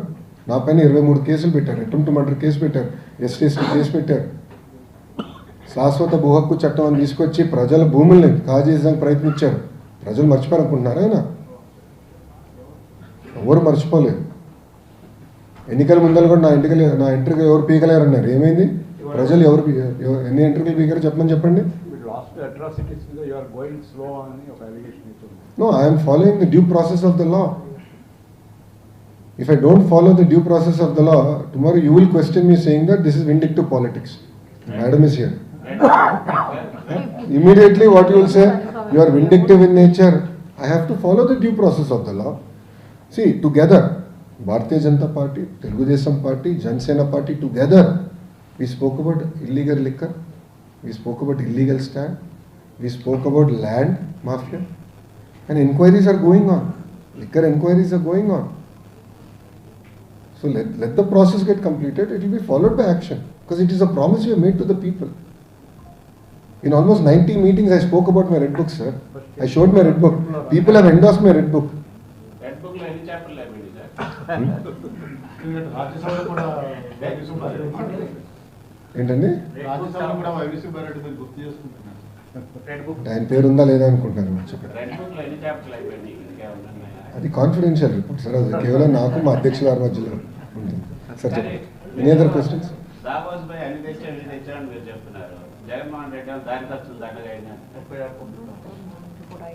నా పైన 23 కేసులు పెట్టారు, అటెంప్ట్ మర్డర్ కేసు పెట్టారు, ఎస్టీ కేసు పెట్టారు. శాశ్వత భూ హక్కు చట్టం అని తీసుకొచ్చి ప్రజల భూముల్ని కాజేయడానికి ప్రయత్నించారు. ప్రజలు మర్చిపోయారనుకుంటున్నారా? ఆయన ఎవరు మర్చిపోలేదు. ఎన్నికల ముందర కూడా నా ఎంట్రీకి ఎవరు పీకలేరన్నారు. ఏమైంది? ప్రజలు ఎన్ని ఎంట్రీలు పీకారు చెప్పండి. No, I am following the due process of the law. If I don't follow the due process of the law, tomorrow you will question me saying that this is vindictive politics. Madam is here. Immediately what you will say, you are vindictive in nature. I have to follow the due process of the law. See, together, Bharatiya Janata Party, Telugu Desam Party, Jansena Party, together, we spoke about illegal liquor, we spoke about illegal stand, we spoke about land mafia, and inquiries are going on. Liquor inquiries are going on. So let the process get completed. It will be followed by action because it is a promise we have made to the people. In almost 90 meetings, I spoke about my red book, sir. I showed my red book. People have endorsed my red book.
Red book lo any chapter library, sir?
రాజ్యసభలో కూడా
ఏంటండి
రాజ్యసభలో కూడా YV Subbareddy మీరు గుర్తు చేసుకుంటున్నారు.
ఆయన పేరు ఉందా లేదా అనుకుంటున్నాను చెప్పండి. అది కాన్ఫిడెన్షియల్ రిపోర్ట్ సార్, అది కేవలం నాకు మా అధ్యక్షుల గారి మధ్యలో ఉంటుంది సార్. చెప్పండి. Any other questions?
Jaganmohan Reddy దాని ఖర్చులు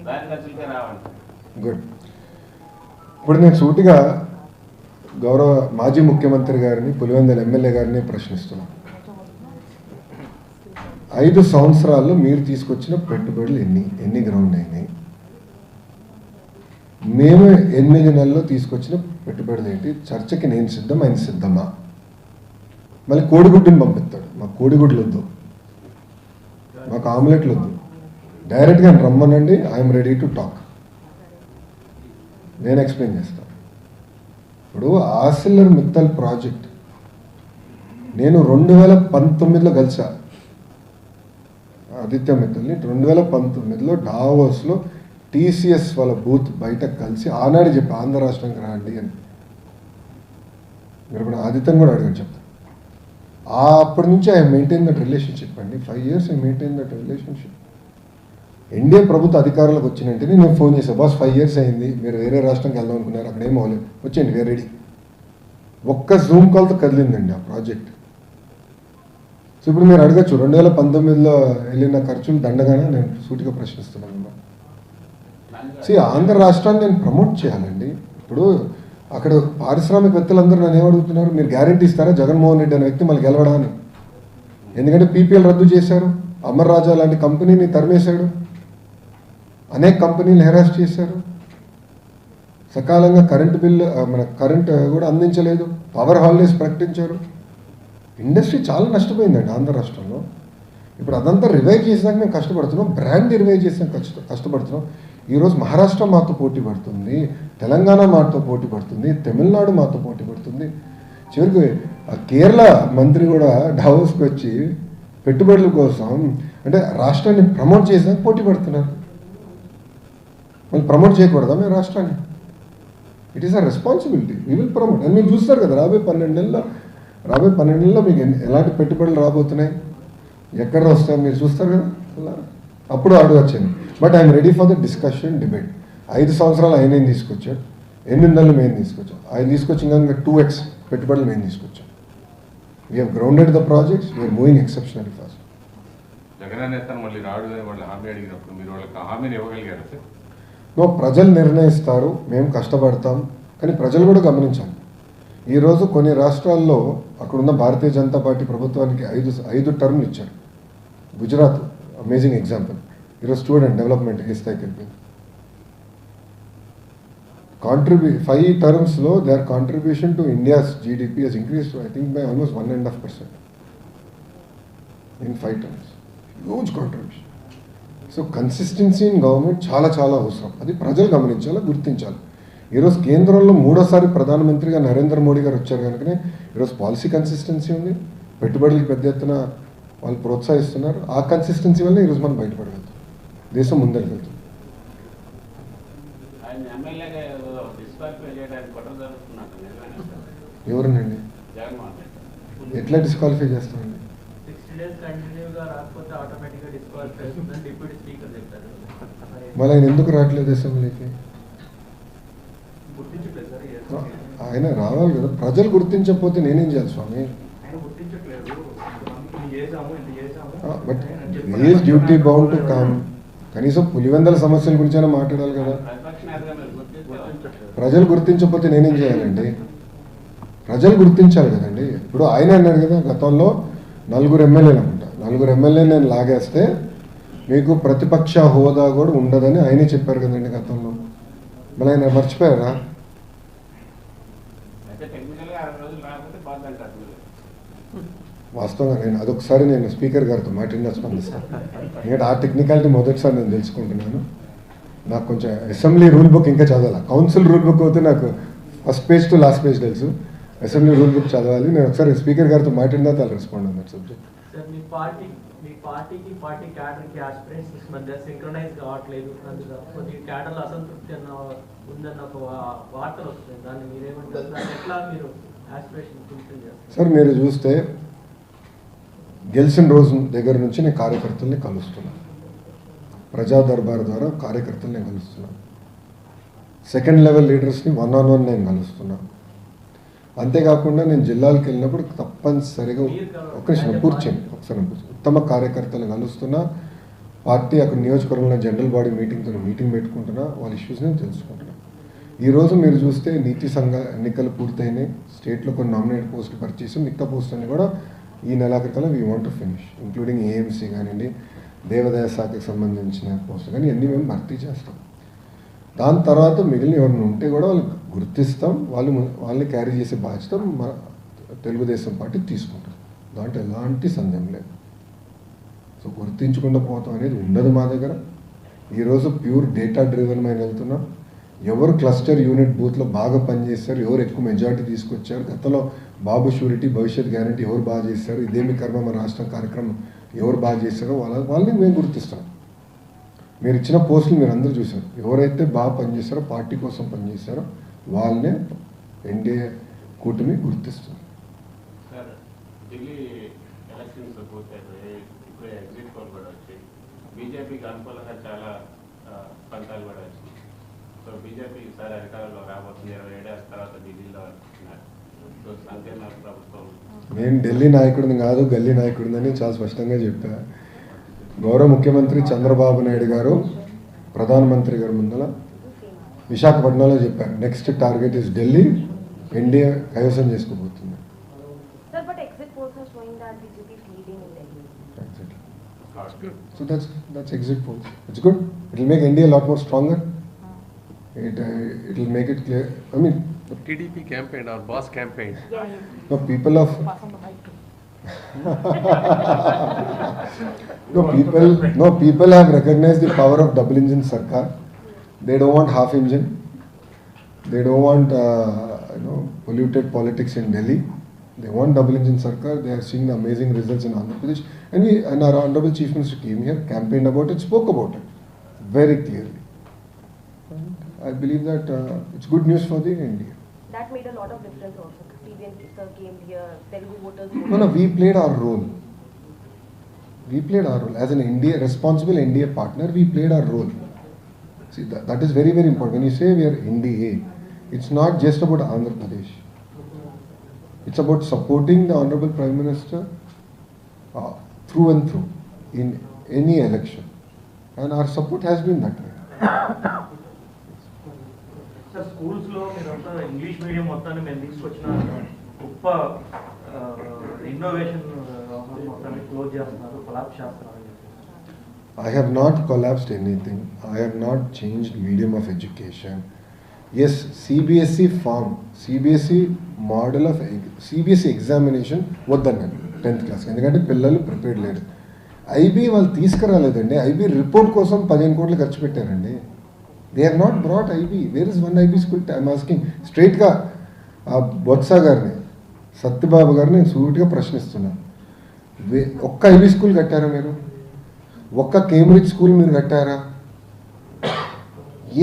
దాని ఖర్చులకే రావండి.
గుడ్. ఇప్పుడు నేను సూటిగా గౌరవ మాజీ ముఖ్యమంత్రి గారిని, పులివెందుల ఎమ్మెల్యే గారిని ప్రశ్నిస్తున్నాను. 5 సంవత్సరాల్లో మీరు తీసుకొచ్చిన పెట్టుబడులు ఎన్ని గ్రౌండ్ అయినాయి? మేము 8 నెలల్లో తీసుకొచ్చిన పెట్టుబడులు ఏంటి? చర్చకి నేను సిద్ధం, ఆయన సిద్ధమా? మళ్ళీ కోడిగుడ్డుని పంపిస్తాడు. మాకు కోడిగుడ్లు వద్దు, మాకు ఆమ్లెట్లు వద్దు, డైరెక్ట్గా రమ్మనండి, ఐఎమ్ రెడీ టు టాక్. నేను ఎక్స్ప్లెయిన్ చేస్తాను. ఇప్పుడు ఆసిల్లర్ మిత్తల్ ప్రాజెక్ట్ నేను 2019లో కలిసా ఆదిత్య మిత్తల్ని. 2019లో డావోస్లో టీసీఎస్ వాళ్ళ బూత్ బయట కలిసి ఆనాడు చెప్పి ఆంధ్ర రాష్ట్రానికి రాండి అని. మీరు కూడా ఆదిత్యని కూడా అడగని చెప్తాను. అప్పటి నుంచి ఐ మెయింటైన్ దట్ రిలేషన్షిప్ అండి. 5 years I maintain that relationship. NDA ప్రభుత్వ అధికారులకు వచ్చినంటేనే నేను ఫోన్ చేశాను, బాస్ 5 years అయింది, మీరు వేరే రాష్ట్రంకి వెళ్దాం అనుకున్నారు, అక్కడ ఏం అవ్వలేదు, వచ్చేయండి వేరే రెడీ. ఒక్క జూమ్ కాల్తో కదిలిందండి ఆ ప్రాజెక్ట్. సో ఇప్పుడు మీరు అడగచ్చు 2019లో వెళ్ళిన ఖర్చులు దండగానే నేను సూటిగా ప్రశ్నిస్తున్నాను. ఆంధ్ర రాష్ట్రాన్ని నేను ప్రమోట్ చేయాలండి. ఇప్పుడు అక్కడ పారిశ్రామికవేత్తలందరూ నన్ను ఏమడుగుతున్నారు, మీరు గ్యారెంటీ ఇస్తారా జగన్మోహన్ రెడ్డి అనే వ్యక్తి మళ్ళీ గెలవడాన్ని? ఎందుకంటే పీపీఎల్ రద్దు చేశారు, అమర్ రాజా లాంటి కంపెనీని తరిమేశాడు, అనేక కంపెనీలు హెరాస్ చేశారు, సకాలంగా కరెంటు బిల్లు మన కరెంట్ కూడా అందించలేదు, పవర్ హాలిడేస్ ప్రకటించారు. ఇండస్ట్రీ చాలా నష్టపోయిందండి ఆంధ్ర రాష్ట్రంలో. ఇప్పుడు అదంతా రివైవ్ చేసాక మేము కష్టపడుతున్నాం, బ్రాండ్ రివైవ్ చేసాక కష్టపడుతున్నాం. ఈరోజు మహారాష్ట్ర మాతో పోటీ పడుతుంది, తెలంగాణ మాతో పోటీ పడుతుంది, తమిళనాడు మాతో పోటీ పడుతుంది. చివరికి కేరళ మంత్రి కూడా డావోస్కి వచ్చి పెట్టుబడుల కోసం అంటే రాష్ట్రాన్ని ప్రమోట్ చేసాక పోటీ పడుతున్నారు. మళ్ళీ ప్రమోట్ చేయకూడదా మేము రాష్ట్రాన్ని? It is a responsibility, we will promote. అని మీరు చూస్తారు కదా రాబోయే 12 నెలల్లో మీకు ఎలాంటి పెట్టుబడులు రాబోతున్నాయి, ఎక్కడ వస్తాయి మీరు చూస్తారు కదా, అప్పుడు అడగచ్చండి. But I'm ready for the discussion, debate. 5 సంవత్సరాలు ఆయన ఏం తీసుకొచ్చాడు, 8 నెలలు మేము తీసుకొచ్చాం. ఆయన తీసుకొచ్చి ఇంకా 2x పెట్టుబడులు మేము తీసుకొచ్చాం. We have grounded the projects, we're moving exceptionary fast.
Jagan నేతను మళ్ళీ రాడు వాళ్ళు హామీ అడిగినప్పుడు మీరు వాళ్ళకి హామీని ఇవ్వగలిగారు సార్?
ప్రజలు నిర్ణయిస్తారు, మేము కష్టపడతాం. కానీ ప్రజలు కూడా గమనించాలి, ఈరోజు కొన్ని రాష్ట్రాల్లో అక్కడున్న భారతీయ జనతా పార్టీ ప్రభుత్వానికి 5 టర్మ్లు ఇచ్చారు. Gujarat amazing example. ఈరోజు స్టూడెంట్ డెవలప్మెంట్ ఏ స్థాయికి వెళ్ళిపోయింది. 5 termsలో their contribution to India's GDP has increased I think by almost 1.5% in 5 terms. Huge contribution. So consistency in government చాలా చాలా అవసరం. అది ప్రజలు గమనించాలి, గుర్తించాలి. ఈరోజు కేంద్రంలో 3వసారి ప్రధానమంత్రిగా నరేంద్ర మోడీ గారు వచ్చారు కనుకనే ఈరోజు పాలసీ కన్సిస్టెన్సీ ఉంది, పెట్టుబడులకు పెద్ద ఎత్తున వాళ్ళు ప్రోత్సహిస్తున్నారు. ఆ కన్సిస్టెన్సీ వల్ల ఈరోజు మనం బయటపడగలుగుతాం, దేశం ముందరికి వెళ్తుంది. ఎవరునండి ఎట్లా డిస్క్వాలిఫై చేస్తామండి?
60 days కంటిన్యూగా రాకపోతే ఆటోమేటిక్గా డిస్క్వాలిఫై అవుతుందని డిప్యూటీ స్పీకర్ చెప్పారు.
మళ్ళీ ఆయన ఎందుకు రావట్లేదు అసెంబ్లీకి? ఆయన రావాలి కదా, ప్రజలు గుర్తించకపోతే నేనేం చేయాలి స్వామి? But is duty bound to come. కనీసం పులివెందల సమస్యల గురించైనా మాట్లాడాలి కదా. ప్రజలు గుర్తించకపోతే నేనేం చేయాలండి? ప్రజలు గుర్తించాలి కదండి. ఇప్పుడు ఆయన అన్నాడు కదా, గతంలో 4 ఎమ్మెల్యేలు అనుకుంటా, 4 ఎమ్మెల్యేలు నేను లాగేస్తే మీకు ప్రతిపక్ష హోదా కూడా ఉండదని ఆయనే చెప్పారు కదండి గతంలో. మళ్ళీ ఆయన మర్చిపోయారా? వాస్తవంగా నేను అదొకసారి స్పీకర్ గారితో మాట్లాడినా స్పందిస్తాను. ఎందుకంటే ఆ టెక్నికాలిటీ మొదటిసారి నేను తెలుసుకుంటున్నాను. నాకు కొంచెం అసెంబ్లీ రూల్ బుక్ ఇంకా చదవాలి. కౌన్సిల్ రూల్ బుక్ అయితే నాకు first page to last page తెలుసు. అసెంబ్లీ రూల్ బుక్ చదవాలి. నేను ఒకసారి స్పీకర్ గారితో మాట్లాడినా వాళ్ళు రెస్పాండ్ అన్నారు సబ్జెక్ట్.
సార్ మీ పార్టీకి పార్టీ క్యాడర్కి ఆస్పిరేషన్స్ మధ్య సింక్రనైజ్ కావట్లేదు, కొద్ది క్యాడర్లో అసంతృప్తి ఉందన్న ఒక వార్తలు వస్తుంది. దాన్ని మీరేమంటారు? దాన్ని ఎట్లా మీరు ఆస్పిరేషన్ ఫుల్ఫిల్ చేస్తారు?
సార్ మీరు చూస్తే గెలిచిన రోజు దగ్గర నుంచి నేను కార్యకర్తల్ని కలుస్తున్నాను, ప్రజా దర్బార్ ద్వారా కార్యకర్తల్ని కలుస్తున్నాను, సెకండ్ లెవెల్ లీడర్స్ని 1-on-1 నేను కలుస్తున్నాను. అంతేకాకుండా నేను జిల్లాలకు వెళ్ళినప్పుడు తప్పనిసరిగా ఒకసారి ఉత్తమ కార్యకర్తలను కలుస్తున్నా, పార్టీ అక్కడ నియోజకవర్గంలో జనరల్ బాడీ మీటింగ్ పెట్టుకుంటున్నా, వాళ్ళ ఇష్యూస్ నేను తెలుసుకుంటున్నా. ఈరోజు మీరు చూస్తే నీతి సంఘ ఎన్నికలు పూర్తయినాయి, స్టేట్లో కొన్ని నామినేట్ పోస్టులు పరిచేసి మిగతా పోస్టులని కూడా ఈ నెలాఖరికల్లా we want to finish, including AMC కానివ్వండి, దేవాదాయ శాఖకు సంబంధించిన పోస్టులు కానీ ఇవన్నీ మేము భర్తీ చేస్తాం. దాని తర్వాత మిగిలిన ఎవరిని ఉంటే కూడా వాళ్ళకి గుర్తిస్తాం, వాళ్ళని క్యారీ చేసే బాధ్యత మన తెలుగుదేశం పార్టీ తీసుకుంటాం. దాంట్లో ఎలాంటి సందేహం లేదు. సో గుర్తించకుండా పోతాం అనేది ఉండదు మా దగ్గర. ఈరోజు ప్యూర్ డేటా డ్రివెన్ మేము వెళ్తున్నాం. ఎవరు క్లస్టర్ యూనిట్ బూత్లో బాగా పనిచేశారు, ఎవరు ఎక్కువ మెజారిటీ తీసుకొచ్చారు, గతంలో బాబు షూరిటీ భవిష్యత్ గ్యారంటీ ఎవరు బాగా చేశారు, ఇదేమి కర్మ మన రాష్ట్రం కార్యక్రమం ఎవరు బాగా చేశారో వాళ్ళని మేము గుర్తిస్తాం. మీరు ఇచ్చిన పోస్టులు మీరు అందరూ చూశారు, ఎవరైతే బాగా పనిచేస్తారో పార్టీ కోసం పనిచేస్తారో వాళ్ళనే ఎన్డీఏ కూటమి గుర్తిస్తుంది.
సార్ ఢిల్లీ ఎలక్షన్స్ పూర్తయిపోయి ఇప్పుడు ఎగ్జిట్ పోల్ కూడా వచ్చి బీజేపీకి అనుకూలంగా చాలా ఫలితాలు కూడా వచ్చినాయి. సో బీజేపీ ఈసారి అధికారంలో రాబోతుంది 27 ఏళ్ళ తర్వాత ఢిల్లీలో అంటున్నారు. సో సంకీర్ణ ప్రభుత్వం.
నేను ఢిల్లీ నాయకుడిని కాదు, గల్లీ నాయకుడిని చాలా స్పష్టంగా చెప్పా. గౌరవ ముఖ్యమంత్రి చంద్రబాబు నాయుడు గారు ప్రధానమంత్రి గారి ముందర విశాఖపట్నంలో చెప్పారు, next target is Delhi, NDA కైవసం చేసుకోబోతుంది. So that's exit polls. It's good. It will make India a lot more stronger. It will make it clear. I mean,
TDP campaign or boss campaign.
No, people of people have recognized the power of double engine sarkar. They don't want half engine. They don't want polluted politics in Delhi. They want double engine sarkar. They are seeing the amazing results in Andhra Pradesh, and our honorable chief minister came here, campaigned about it, spoke about it very clearly. And I believe that it's good news for the India.
That made a lot of difference also. TVN sir came here, Telugu voters.
No, we played our role. As an responsible India partner, we played our role. See, that is very, very important. When you say we are NDA, it's not just about Andhra Pradesh. It's about supporting the Honorable Prime Minister through and through in any election. And our support has been that way.
Sir స్కూల్స్లో మీరంతా English medium మొత్తాన్ని మేము తీసుకొచ్చిన గొప్ప innovation మొత్తాన్ని close చేస్తున్నారు, collapse చేస్తున్నారు.
I have not collapsed anything. I have not changed medium of education. Yes, CBSE form, CBSE model of CBSE examination వద్దన్నాను 10th class, ఎందుకంటే పిల్లలు ప్రిపేర్డ్ లేరు. ఐబీ వాళ్ళు తీసుకురాలేదండి. ఐబీ రిపోర్ట్ కోసం 15 కోట్లు ఖర్చు పెట్టారండి. They have not brought IB. Where is one IB school? I'm asking స్ట్రైట్గా బొత్స గారిని, సత్యబాబు గారిని నేను సూటిగా ప్రశ్నిస్తున్నాను. ఒక్క ఐబీ స్కూల్ కట్టారా మీరు? ఒక్క కేంబ్రిడ్జ్ స్కూల్ మీరు కట్టారా?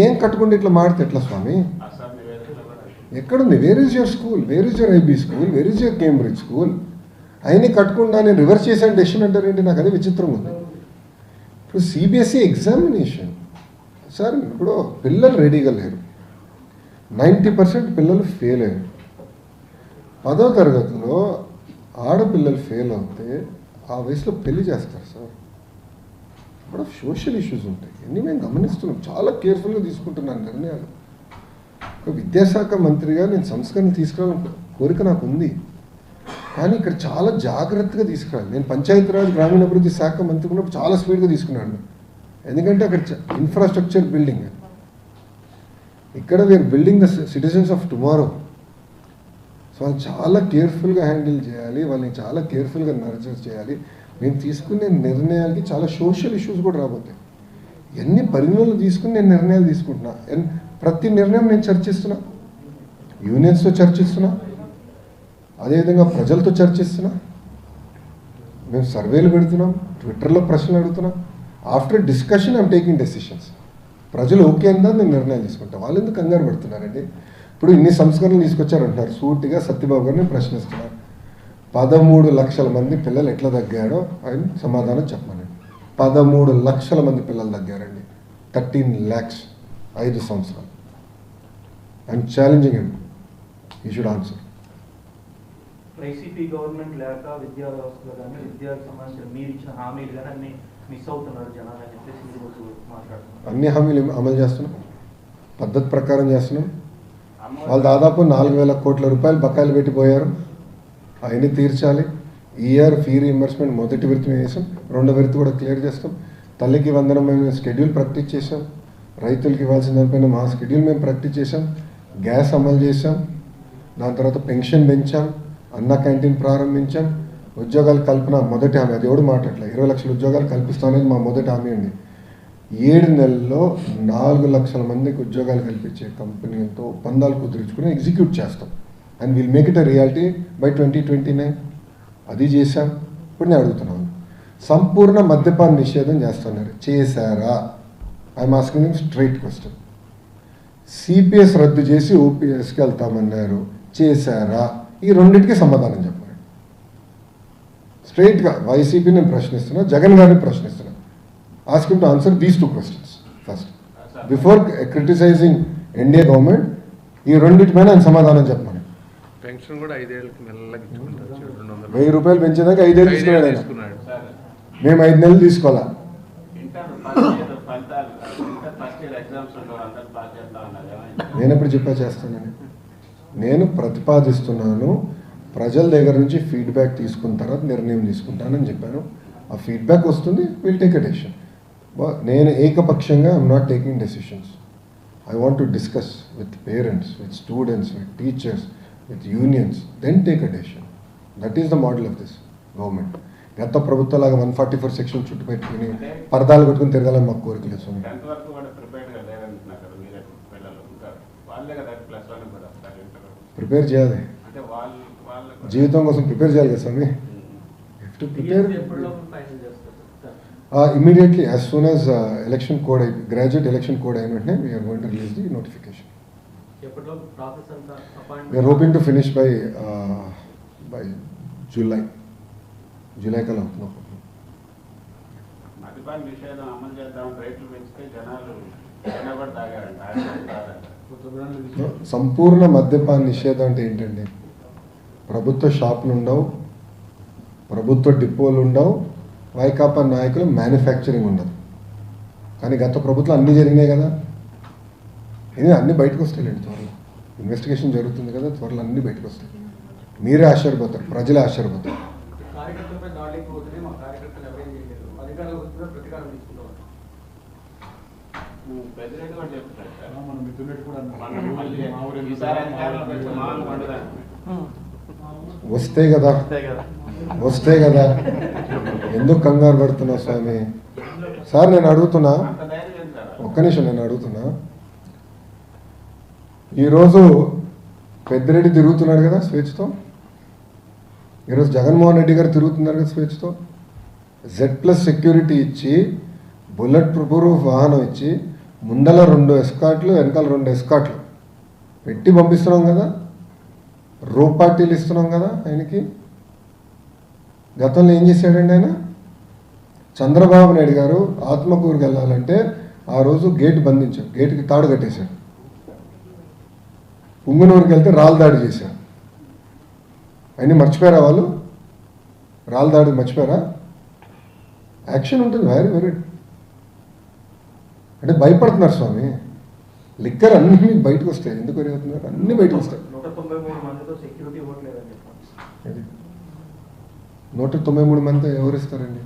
ఏం కట్టుకుంటే ఇట్లా మాడితే ఎట్లా స్వామి? ఎక్కడుంది? Where is your school? Where is your IB school? Where is your Cambridge school? అయినా కట్టుకుంటా నేను రివర్స్ చేశాను డెసిషన్ అంటారేంటి? నాకు అదే విచిత్రంగా ఉంది. ఇప్పుడు సిబిఎస్ఈ ఎగ్జామినేషన్ సార్, ఇప్పుడు పిల్లలు రెడీగా లేరు. 90% పిల్లలు ఫెయిల్ అయ్యారు. 10వ తరగతిలో ఆడపిల్లలు ఫెయిల్ అవుతే ఆ వయసులో పెళ్లి చేస్తారు సార్. ఇప్పుడు సోషల్ ఇష్యూస్ ఉంటాయి. ఇవన్నీ మేము గమనిస్తున్నాం, చాలా కేర్ఫుల్గా తీసుకుంటున్నాను నిర్ణయాలు. ఒక విద్యాశాఖ మంత్రిగా నేను సంస్కరణ తీసుకురావాలని కోరిక నాకు ఉంది, కానీ ఇక్కడ చాలా జాగ్రత్తగా తీసుకురాలి. నేను పంచాయతీరాజ్ గ్రామీణాభివృద్ధి శాఖ మంత్రి ఉన్నప్పుడు చాలా స్పీడ్గా తీసుకున్నాను, ఎందుకంటే అక్కడ ఇన్ఫ్రాస్ట్రక్చర్ బిల్డింగ్. ఇక్కడ we are building the citizens of tomorrow. So వాళ్ళు చాలా కేర్ఫుల్గా హ్యాండిల్ చేయాలి, వాళ్ళని చాలా కేర్ఫుల్గా నర్చర్ చేయాలి. నేను తీసుకునే నిర్ణయాలకి చాలా సోషల్ ఇష్యూస్ కూడా రాబోతాయి. ఎన్ని పరిగణనలు తీసుకుని నేను నిర్ణయాలు తీసుకుంటున్నా. ప్రతి నిర్ణయం నేను చర్చిస్తున్నా, యూనియన్స్తో చర్చిస్తున్నా, అదేవిధంగా ప్రజలతో చర్చిస్తున్నా. మేము సర్వేలు పెడుతున్నాం, ట్విట్టర్లో ప్రశ్నలు అడుగుతున్నాం. After discussion I'm taking decisions. ప్రజలు ఓకే అందా నేను నిర్ణయాలు తీసుకుంటాను. వాళ్ళు ఎందుకు కంగారు పడుతున్నారండి? ఇప్పుడు ఇన్ని సంస్కరణలు తీసుకొచ్చారంటున్నారు. సూటిగా సత్యబాబు గారిని ప్రశ్నిస్తున్నారు. 13 లక్షల మంది పిల్లలు ఎట్లా తగ్గాడో ఆయన సమాధానం చెప్పమనండి. 13 లక్షల మంది పిల్లలు తగ్గారండి. 13 lakhs 5 సంవత్సరాలు. I'm challenging him, you should answer.
YCP government లేక విద్యా వ్యవస్థలో కానీ విద్యాకు సంబంధించిన మీరు ఇచ్చిన హామీలు కానీ అన్ని మిస్ అవుతున్నారు జనాలు అని చెప్పేసి ఈరోజు మాట్లాడుతున్నారు.
అన్ని హామీలు అమలు చేస్తున్నాం, పద్ధతి ప్రకారం చేస్తున్నాం. వాళ్ళు దాదాపు 4,000 కోట్ల రూపాయలు బకాయిలు పెట్టిపోయారు, అవన్నీ తీర్చాలి. ఈ ఇయర్ ఫీ రీఇంబర్స్మెంట్ మొదటి విడత వేసాం, రెండో విడత కూడా క్లియర్ చేస్తాం. తల్లికి వందనం మేము స్కెడ్యూల్ ప్రాక్టీస్ చేసాం, రైతులకి ఇవ్వాల్సిన దానిపైన మా స్కెడ్యూల్ మేము ప్రాక్టీస్ చేసాం, గ్యాస్ అమలు చేసాం, దాని తర్వాత పెన్షన్ పెంచాం, అన్న క్యాంటీన్ ప్రారంభించాం, ఉద్యోగాల కల్పన మొదటి హామీ, అది ఎవడు మాట్లాడలే. 20 లక్షల ఉద్యోగాలు కల్పిస్తామనేది మా మొదటి హామీ అండి. 7 నెలల్లో 4 లక్షల మందికి ఉద్యోగాలు కల్పించే కంపెనీలతో ఒప్పందాలు కుదుర్చుకుని ఎగ్జిక్యూట్ చేస్తాం. And will make it a reality by 2029. అది చేశాం. ఇప్పుడు నేను అడుగుతున్నాను, సంపూర్ణ మద్యపాన నిషేధం చేస్తున్నారు, చేశారా? I'm asking straight question. CPS రద్దు చేసి ఓపీఎస్కి వెళ్తామన్నారు, చేశారా? ఈ రెండింటికి సమాధానం చెప్పండి. స్ట్రైట్గా వైసీపీ నేను ప్రశ్నిస్తున్నా, జగన్ గారిని ప్రశ్నిస్తున్నా. Ask him to answer these 2 questions first before criticizing NDA government. ఈ రెండింటిపైన ఆయన సమాధానం చెప్పమని.
పెన్షన్ కూడా 5 ఏళ్ళకి మెల్లగా ఇచ్చుకుంటారు.
1000 రూపాయలు పెంచేదాకా 5 ఏళ్ళు తీసుకున్నాడు. మేము 5 నెలలు తీసుకోవాలా? నేను ఎప్పుడు చెప్పా చేస్తానని. నేను ప్రతిపాదిస్తున్నాను, ప్రజల దగ్గర నుంచి ఫీడ్బ్యాక్ తీసుకున్న తర్వాత నిర్ణయం తీసుకుంటానని చెప్పాను. ఆ ఫీడ్బ్యాక్ వస్తుంది, విల్ టేక్ ఎ డెసిషన్. నేను ఏకపక్షంగా I'm not taking decisions. I want to discuss with parents, with students, with teachers, with unions, then take a decision. That is the model of this government. గత ప్రభుత్వాలాగా 144 section చుట్టూ పెట్టుకుని పరదాలు కొట్టుకుని తిరగాలని మాకు కోరికలేదు. ప్రిపేర్ చేయాలి, జీవితం కోసం ప్రిపేర్ చేయాలి కదా స్వామి. To prepare immediately as soon as election code graduate election code అయిన వెంటనే we're going to release the notification. We're hoping to finish by July కల్లా అవుతున్నాం. సంపూర్ణ మద్యపాన నిషేధం అంటే ఏంటండి? ప్రభుత్వ షాపులు ఉండవు, ప్రభుత్వ డిపోలు ఉండవు, వైకాపా నాయకులు మ్యానుఫ్యాక్చరింగ్ ఉండదు. కానీ గత ప్రభుత్వం అన్నీ జరిగినాయి కదా, ఇది అన్నీ బయటకు వస్తాయండి. త్వరలో ఇన్వెస్టిగేషన్ జరుగుతుంది కదా, త్వరలో అన్నీ బయటకు వస్తాయి. మీరే ఆశ్చర్యపోతారు, ప్రజలే ఆశ్చర్యపోతారు. వస్తే కదా ఎందుకు కంగారు పడుతున్నా స్వామి? సార్ నేను అడుగుతున్నా, ఒక్క నిమిషం నేను అడుగుతున్నా. ఈరోజు పెద్దిరెడ్డి తిరుగుతున్నాడు కదా స్వేచ్ఛతో, ఈరోజు జగన్మోహన్ రెడ్డి గారు తిరుగుతున్నారు కదా స్వేచ్ఛతో. Z+ సెక్యూరిటీ ఇచ్చి, బుల్లెట్ ప్రూఫ్ వాహనం ఇచ్చి, ముందల 2 ఎస్కాట్లు, వెనకాల 2 ఎస్కాట్లు పెట్టి పంపిస్తున్నాం కదా, పార్టీలు ఇస్తున్నాం కదా ఆయనకి. గతంలో ఏం చేశాడండి ఆయన? చంద్రబాబు నాయుడు గారు ఆత్మకూరుకి వెళ్ళాలంటే ఆ రోజు గేట్ బంధించాడు, గేటుకి తాడు కట్టేశాడు. పుంగనూరుకి వెళ్తే రాళ్ళు దాడి చేశారు. అన్నీ మర్చిపోయారా వాళ్ళు? రాళ్ళు దాడి మర్చిపోయారా? యాక్షన్ ఉంటుంది, వెరీ వెరీ. అంటే భయపడుతున్నారు స్వామి. లిక్కర్ అన్నీ బయటకు వస్తాయి. ఎందుకు పెరుగుతున్నారు? అన్నీ బయటకు వస్తాయి. 193 మంది ఎవరు ఇస్తారండి?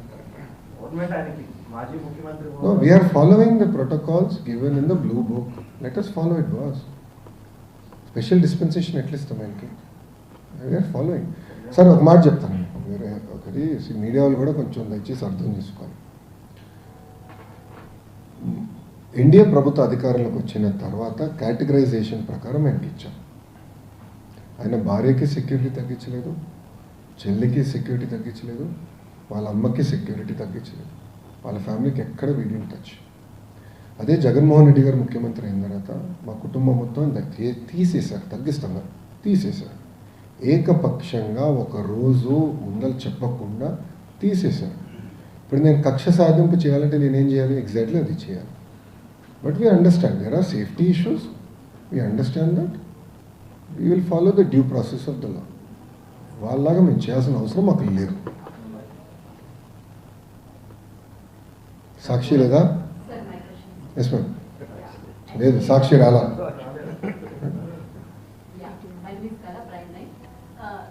We are following the protocols given in the blue book. Let us follow it, boss. Special dispensation ఎట్లా ఇస్తాం ఆయనకి? We are following. సార్ ఒక మాట చెప్తాను, వేరే ఒకటి మీడియా వాళ్ళు కూడా కొంచెం దయచేసి అర్థం చేసుకోవాలి. ఎన్డీఏ ప్రభుత్వ అధికారంలోకి వచ్చిన తర్వాత కేటగరైజేషన్ ప్రకారం ఆయనకి ఇచ్చాం. ఆయన భార్యకి సెక్యూరిటీ తగ్గించలేదు, చెల్లికి సెక్యూరిటీ తగ్గించలేదు, వాళ్ళ అమ్మకి సెక్యూరిటీ తగ్గించలేదు, వాళ్ళ ఫ్యామిలీకి ఎక్కడ వీడియో టచ్. అదే జగన్మోహన్ రెడ్డి గారు ముఖ్యమంత్రి అయిన తర్వాత మా కుటుంబం మొత్తం తీసేశారు, తగ్గిస్తున్నారు, తీసేశారు. ఏకపక్షంగా ఒక రోజు ముందలు చెప్పకుండా తీసేశారు. ఇప్పుడు నేను కక్ష సాధింపు చేయాలంటే నేనేం చేయాలి? ఎగ్జాక్ట్లీ అది చేయాలి. But we understand there are safety issues, we understand that we will follow the due process of the law. వాళ్ళలాగా మేము చేయాల్సిన అవసరం మాకు లేదు. సాక్షి లేదా? Yes ma'am. లేదు, సాక్షి రాలా.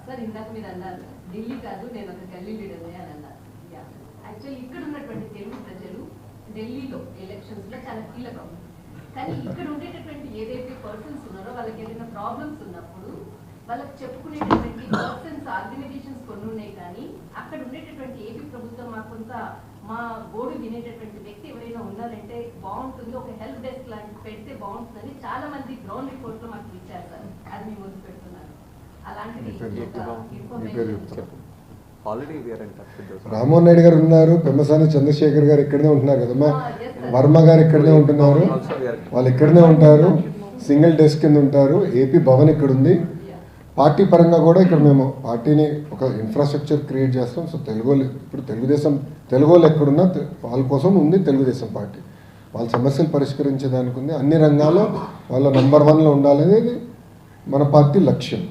సార్ ఇందాక మీరు అన్నారు ఢిల్లీ కాదు నేను ఒక గల్లీ లీడర్ని అని అన్నారు. యాక్చువల్లీ ఇక్కడ ఉన్నటువంటి తెలుగు ప్రజలు ఢిల్లీలో ఎలక్షన్స్ లో చాలా కీలకం. కానీ ఇక్కడ ఉండేటటువంటి ఏదైతే పర్సన్స్ ఉన్నారో వాళ్ళకి ఏదైనా ప్రాబ్లమ్స్ ఉన్నప్పుడు వాళ్ళకి చెప్పుకునేటటువంటి పర్సన్స్ ఆర్గనైజేషన్స్ కొన్ని ఉన్నాయి. కానీ అక్కడ ఉండేటటువంటి ఏపీ ప్రభుత్వం మాకు కొంత మా గోడు వినేటటువంటి వ్యక్తి ఎవరైనా ఉన్నారంటే బాగుంటుంది, ఒక హెల్ప్ డెస్క్ లాంటి పెడితే బాగుంటుందని చాలా మంది గ్రౌండ్ రిపోర్ట్ లో మాకు ఇచ్చారు సార్. అది మేము ముందు పెడుతున్నారు. అలాంటిది
రామ్మోహన్ నాయుడు గారు ఉన్నారు, పెమ్మసాని చంద్రశేఖర్ గారు ఇక్కడనే ఉంటున్నారు కదమ్మా, వర్మ గారు ఇక్కడనే ఉంటున్నారు, వాళ్ళు ఇక్కడనే ఉంటారు, సింగిల్ డెస్క్ కింద ఉంటారు. ఏపీ భవన్ ఇక్కడ ఉంది. పార్టీ పరంగా కూడా ఇక్కడ మేము పార్టీని ఒక ఇన్ఫ్రాస్ట్రక్చర్ క్రియేట్ చేస్తాం. సో తెలుగు ఇప్పుడు తెలుగు వాళ్ళు ఎక్కడున్నా వాళ్ళ కోసం ఉంది తెలుగుదేశం పార్టీ. వాళ్ళ సమస్యలు పరిష్కరించేదానికి ఉంది. అన్ని రంగాల్లో వాళ్ళ నంబర్ 1లో ఉండాలనేది మన పార్టీ లక్ష్యం.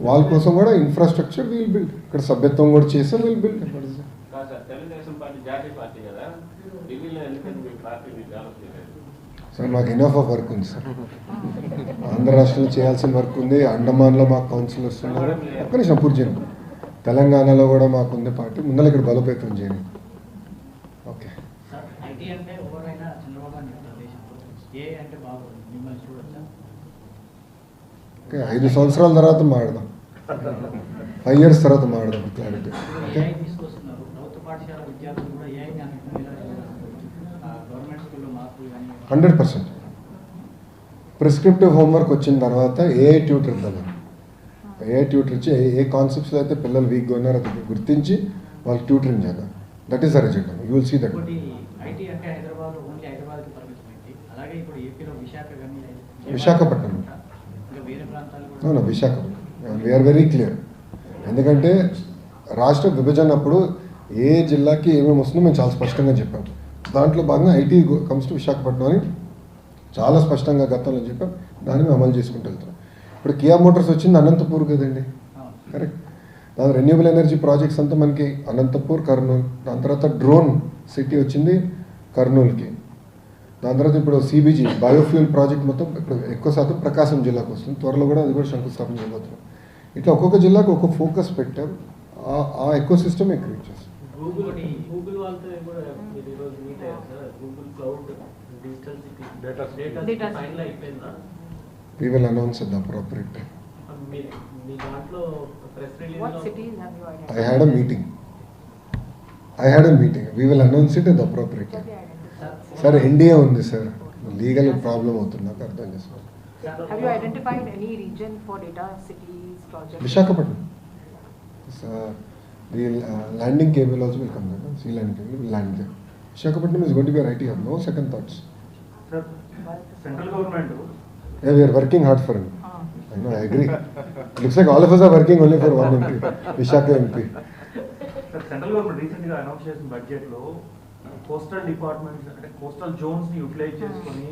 వాళ్ళ కోసం కూడా ఇన్ఫ్రాస్ట్రక్చర్ వీల్ బిల్డ్, ఇక్కడ సభ్యత్వం కూడా చేసాం, వీల్ బిల్డ్. సార్ మాకు ఇనఫ్ ఆఫ్ వర్క్ ఉంది సార్. ఆంధ్ర రాష్ట్రంలో చేయాల్సిన వర్క్ ఉంది. అండమాన్లో మాకు కౌన్సిలర్స్ ఉన్నారు. ఒక్క నిమిషం పూర్తి చేయండి. తెలంగాణలో కూడా మాకుంది పార్టీ. ముందర ఇక్కడ బలోపేతం చేయండి. ఓకే. ఓకే, 5 సంవత్సరాల తర్వాత మాడదాం, 5 years తర్వాత మాడదాం క్లారిటీ. ఓకే. 100% ప్రిస్క్రిప్టివ్ హోంవర్క్ వచ్చిన తర్వాత ఏఐ ట్యూటర్ ఇద్దాం. ఏఐ ట్యూటర్ ఇచ్చి ఏ కాన్సెప్ట్స్లో అయితే పిల్లలు వీక్గా ఉన్నారో అది గుర్తించి వాళ్ళకి ట్యూటరింగ్ చేద్దాం. That is a result. You will see that. Visakhapatnam, అవునా, విశాఖపట్నం. We are very clear. ఎందుకంటే రాష్ట్ర విభజన అప్పుడు ఏ జిల్లాకి ఏమేమి వస్తుందో మేము చాలా స్పష్టంగా చెప్పాం. దాంట్లో భాగంగా ఐటీ కమ్స్ టు విశాఖపట్నం అని చాలా స్పష్టంగా గతంలో చెప్పాం. దాన్ని మేము అమలు చేసుకుంటూ వెళ్తున్నాం. ఇప్పుడు కియా మోటార్స్ వచ్చింది అనంతపూర్ కదండి, కరెక్ట్. దాని రెన్యూబుల్ ఎనర్జీ ప్రాజెక్ట్స్ అంతా మనకి అనంతపూర్, కర్నూలు. దాని తర్వాత డ్రోన్ సిటీ వచ్చింది కర్నూలుకి. దాని తర్వాత ఇప్పుడు సిబిజీ బయోఫ్యూల్ ప్రాజెక్ట్ మొత్తం ఇప్పుడు ఎక్కువ శాతం ప్రకాశం జిల్లాకు వస్తుంది. త్వరలో కూడా అది కూడా శంకుస్థాపన చేయబోతున్నాం. ఇట్లా ఒక్కొక్క జిల్లాకు ఒక్కొక్క ఫోకస్ పెట్టాం. ఆ ఎకో సిస్టమ్ క్రియేట్ చేస్తాం.
గూగుల్ వాళ్ళతో కూడా మీరు ఈరోజు మీట్ అయ్యారు sir. Google cloud digital city data final అయిపోయిందా?
We will announce at the appropriate time.
మీ దాంట్లో press release
What cities have you identified?
I had a meeting. We will announce it at the appropriate time. Sir NDA ఉంది sir, legal problem అవుతుంది, నాకు అర్థం చేసుకోండి.
Have you identified any region for data cities project?
Visakhapatnam. The landing cable also will come there. Sea landing cable will land there. Visakhapatnam is going to be a right here. No second thoughts.
Sir, central government.
Yeah, we are working hard for him. I know, I agree. Looks like all of us are working only for one MP, Vishaka MP.
Sir, central government recently announced చేసిన budget లో coastal departments అంటే coastal Jones ని utilise చేసుకొని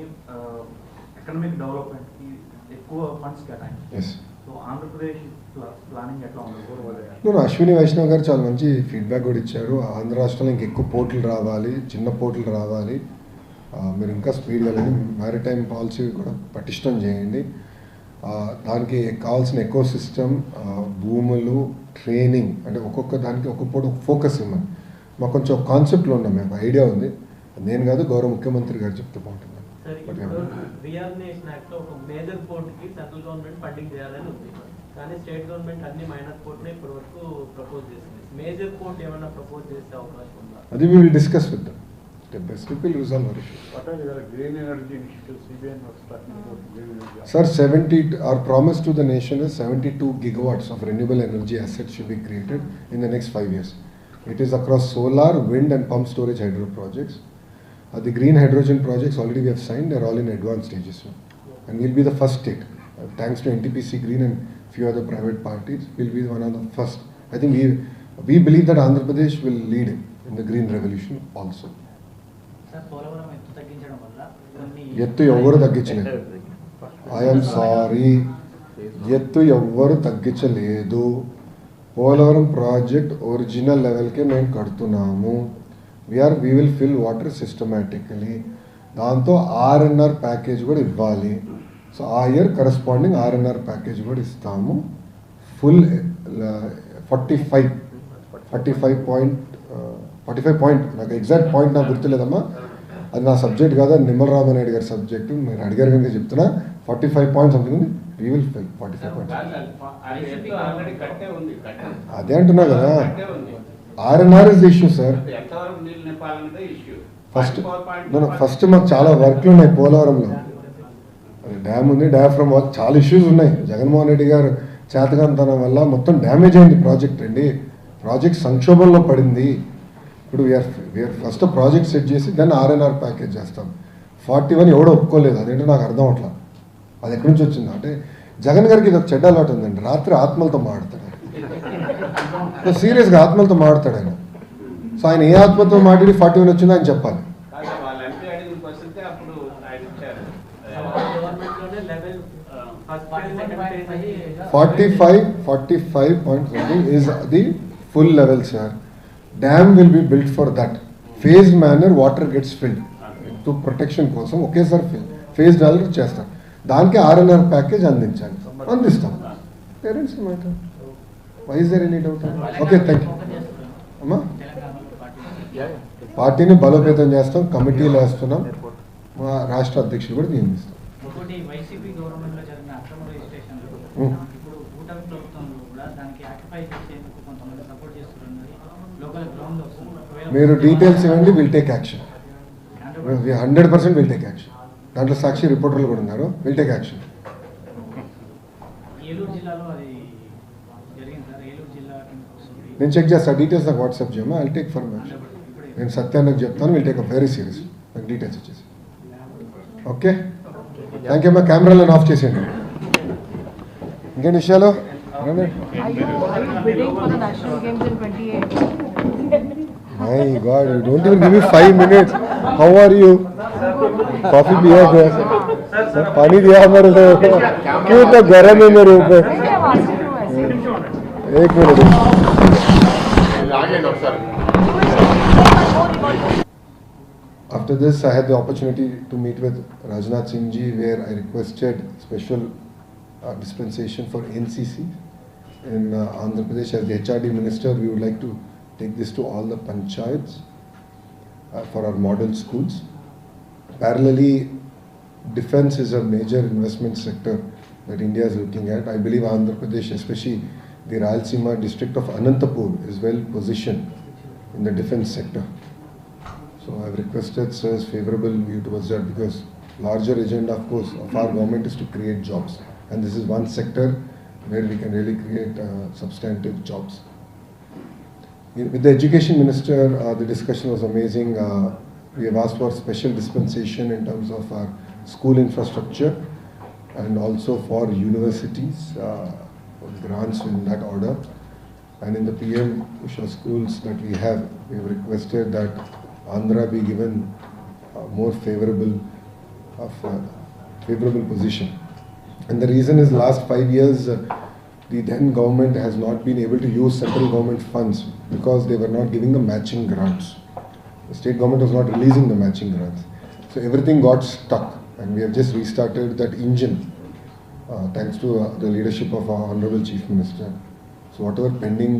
economic development కి ఎక్కువ funds కేటాయించారు.
Yes.
So Andhra Pradesh planning ఎట్లా ఉంది?
అశ్విని వైష్ణవ్ గారు చాలా మంచి ఫీడ్బ్యాక్ కూడా ఇచ్చారు. ఆంధ్ర రాష్ట్రంలో ఇంకెక్కువ పోర్టులు రావాలి, చిన్న పోర్టులు రావాలి, మీరు ఇంకా స్పీడ్గా వెళ్ళండి, మ్యారిటైమ్ పాలసీ కూడా పటిష్టం చేయండి, దానికి కావాల్సిన ఎకో సిస్టమ్, భూములు, ట్రైనింగ్, అంటే ఒక్కొక్క దానికి ఒక్కొక్క ఫోకస్ ఇవ్వమని మాకు కొంచెం కాన్సెప్ట్లో ఉన్నాం. మేము ఐడియా ఉంది, నేను కాదు గౌరవ ముఖ్యమంత్రి గారు చెప్తే బాగుంటుంది.
రీఆర్గనైజేషన్ యాక్ట్ లో ఒక మేజర్ పోర్ట్ కి సెంట్రల్ గవర్నమెంట్ ఫండింగ్ చేయాలని ఉంది. కానీ స్టేట్ గవర్నమెంట్ అన్ని మైనర్ పోర్ట్ ని ఇప్పటి వరకు ప్రపోజ్ చేసింది. మేజర్ పోర్ట్ ఏమైనా ప్రపోజ్ చేసే అవకాశం ఉందా?
అది we will discuss with them. The best people resolve our issue.
What are the green energy initiatives CBN was talking about? Green energy.
Sir, our promise to the nation is 72 gigawatts of renewable energy assets should be created in the next 5 years. It is across solar, wind and pump storage hydro projects. The green hydrogen projects already we have signed, they are all in advanced stages now. And we'll be the first state. Thanks to NTPC Green and few other private parties, we'll be one of the first. I think we believe that Andhra Pradesh will lead in the green revolution also. ఎత్తు ఎవరు తగ్గించలేదు. I'm sorry, ఎత్తు ఎవ్వరు తగ్గించలేదు. Polavaram project original లెవెల్కే మేము కడుతున్నాము. We will fill water systematically. దాంతో ఆర్ఎన్ఆర్ ప్యాకేజ్ కూడా ఇవ్వాలి. సో ఆ ఇయర్ కరస్పాండింగ్ ఆర్ఎన్ఆర్ ప్యాకేజ్ కూడా ఇస్తాము. ఫుల్ 45 పాయింట్ నాకు ఎగ్జాక్ట్ పాయింట్ నాకు గుర్తులేదమ్మా, అది నా సబ్జెక్ట్ కాదు, అది నిమ్మల రామానాయుడు గారి సబ్జెక్టు. మీరు అడిగారు కనుక చెప్తున్నా. 45 పాయింట్స్ ఉంటుంది. We will fill 45 points. అదే అంటున్నా కదా, RNR is the issue sir. First మాకు చాలా వర్క్లు ఉన్నాయి పోలవరంలో. డ్యామ్ ఉంది, డ్యాఫ్రమ్ చాలా ఇష్యూస్ ఉన్నాయి. జగన్మోహన్ రెడ్డి గారు చేతకాంతనం వల్ల మొత్తం డ్యామేజ్ అయింది ప్రాజెక్ట్ అండి. ప్రాజెక్ట్ సంక్షోభంలో పడింది. ఇప్పుడు వీఆర్ ఫస్ట్ ప్రాజెక్ట్ సెట్ చేసి దాన్ని ఆర్ఎన్ఆర్ ప్యాకేజ్ చేస్తాం. 41 ఎవడో ఒప్పుకోలేదు. అదేంటో నాకు అర్థం అవట్లా. అది ఎక్కడి నుంచి వచ్చింది అంటే జగన్ గారికి ఇది ఒక చెడ్డ అలవాటు ఉందండి. రాత్రి ఆత్మలతో మాట్లాడతాడు. సీరియస్గా ఆత్మలతో మాట్లాడతాడు ఆయన. సో ఆయన ఏ ఆత్మతో మాట్లాడి 41 వచ్చిందో ఆయన చెప్పాలి. 45 point something is the full level, sir. Dam will be built for that. Phased manner water gets filled. To protection కోసం ఒకేసారి ఫేజ్ డాలర్ చేస్తాం. దానికి ఆర్ఎన్ఆర్ ప్యాకేజ్ అందిస్తాం. పేరెంట్స్ మాట why is there any doubt? Okay, thank you అమ్మా. పార్టీని బలోపేతం చేస్తాం, కమిటీలు వేస్తున్నాం, మా రాష్ట్ర అధ్యక్షులు కూడా నియమిస్తాం. మీరు డీటెయిల్స్ ఇవ్వండి, will take action. 100% will take action. దాంట్లో సాక్షి రిపోర్టర్లు కూడా ఉన్నారు. Will take action. నేను చెక్ చేస్తాను. డీటెయిల్స్ నాకు వాట్సాప్ చేయమా. I take for action. నేను సత్యానికి చెప్తాను. Will take a very serious. నాకు డీటెయిల్స్ వచ్చేసి. ఓకే, థ్యాంక్ యూ అమ్మా. కెమెరాలను ఆఫ్ చేసేయండి. ఇంకేంటి విషయాలు? My God, you don't even give me 5 minutes. How are you? Coffee दिया है, पानी दिया हमारे को. क्यों इतना गर्म है मेरे ऊपर? एक minute. After this, I had the opportunity to meet with Rajnath Singh ji, where I requested special dispensation for NCC in Andhra Pradesh. As the HRD minister, we would like to take this to all the panchayats for our model schools. Parallelly, defense is a major investment sector that India is looking at. I believe Andhra Pradesh, especially the Rayalaseema district of Anantapur, is well positioned in the defense sector. So I have requested sir's favorable view towards that, because larger agenda, of course, of our government is to create jobs, and this is one sector where we can really create substantive jobs. With the education minister, the discussion was amazing. We have asked for special dispensation in terms of our school infrastructure and also for universities, grants in that order. And in the PM Usha schools that we have requested that Andhra be given more favorable position. And the reason is last 5 years, the then government has not been able to use central government funds because they were not giving the matching grants. The state government was not releasing the matching grants. So everything got stuck, and we have just restarted that engine thanks to the leadership of our Honorable Chief Minister. So whatever pending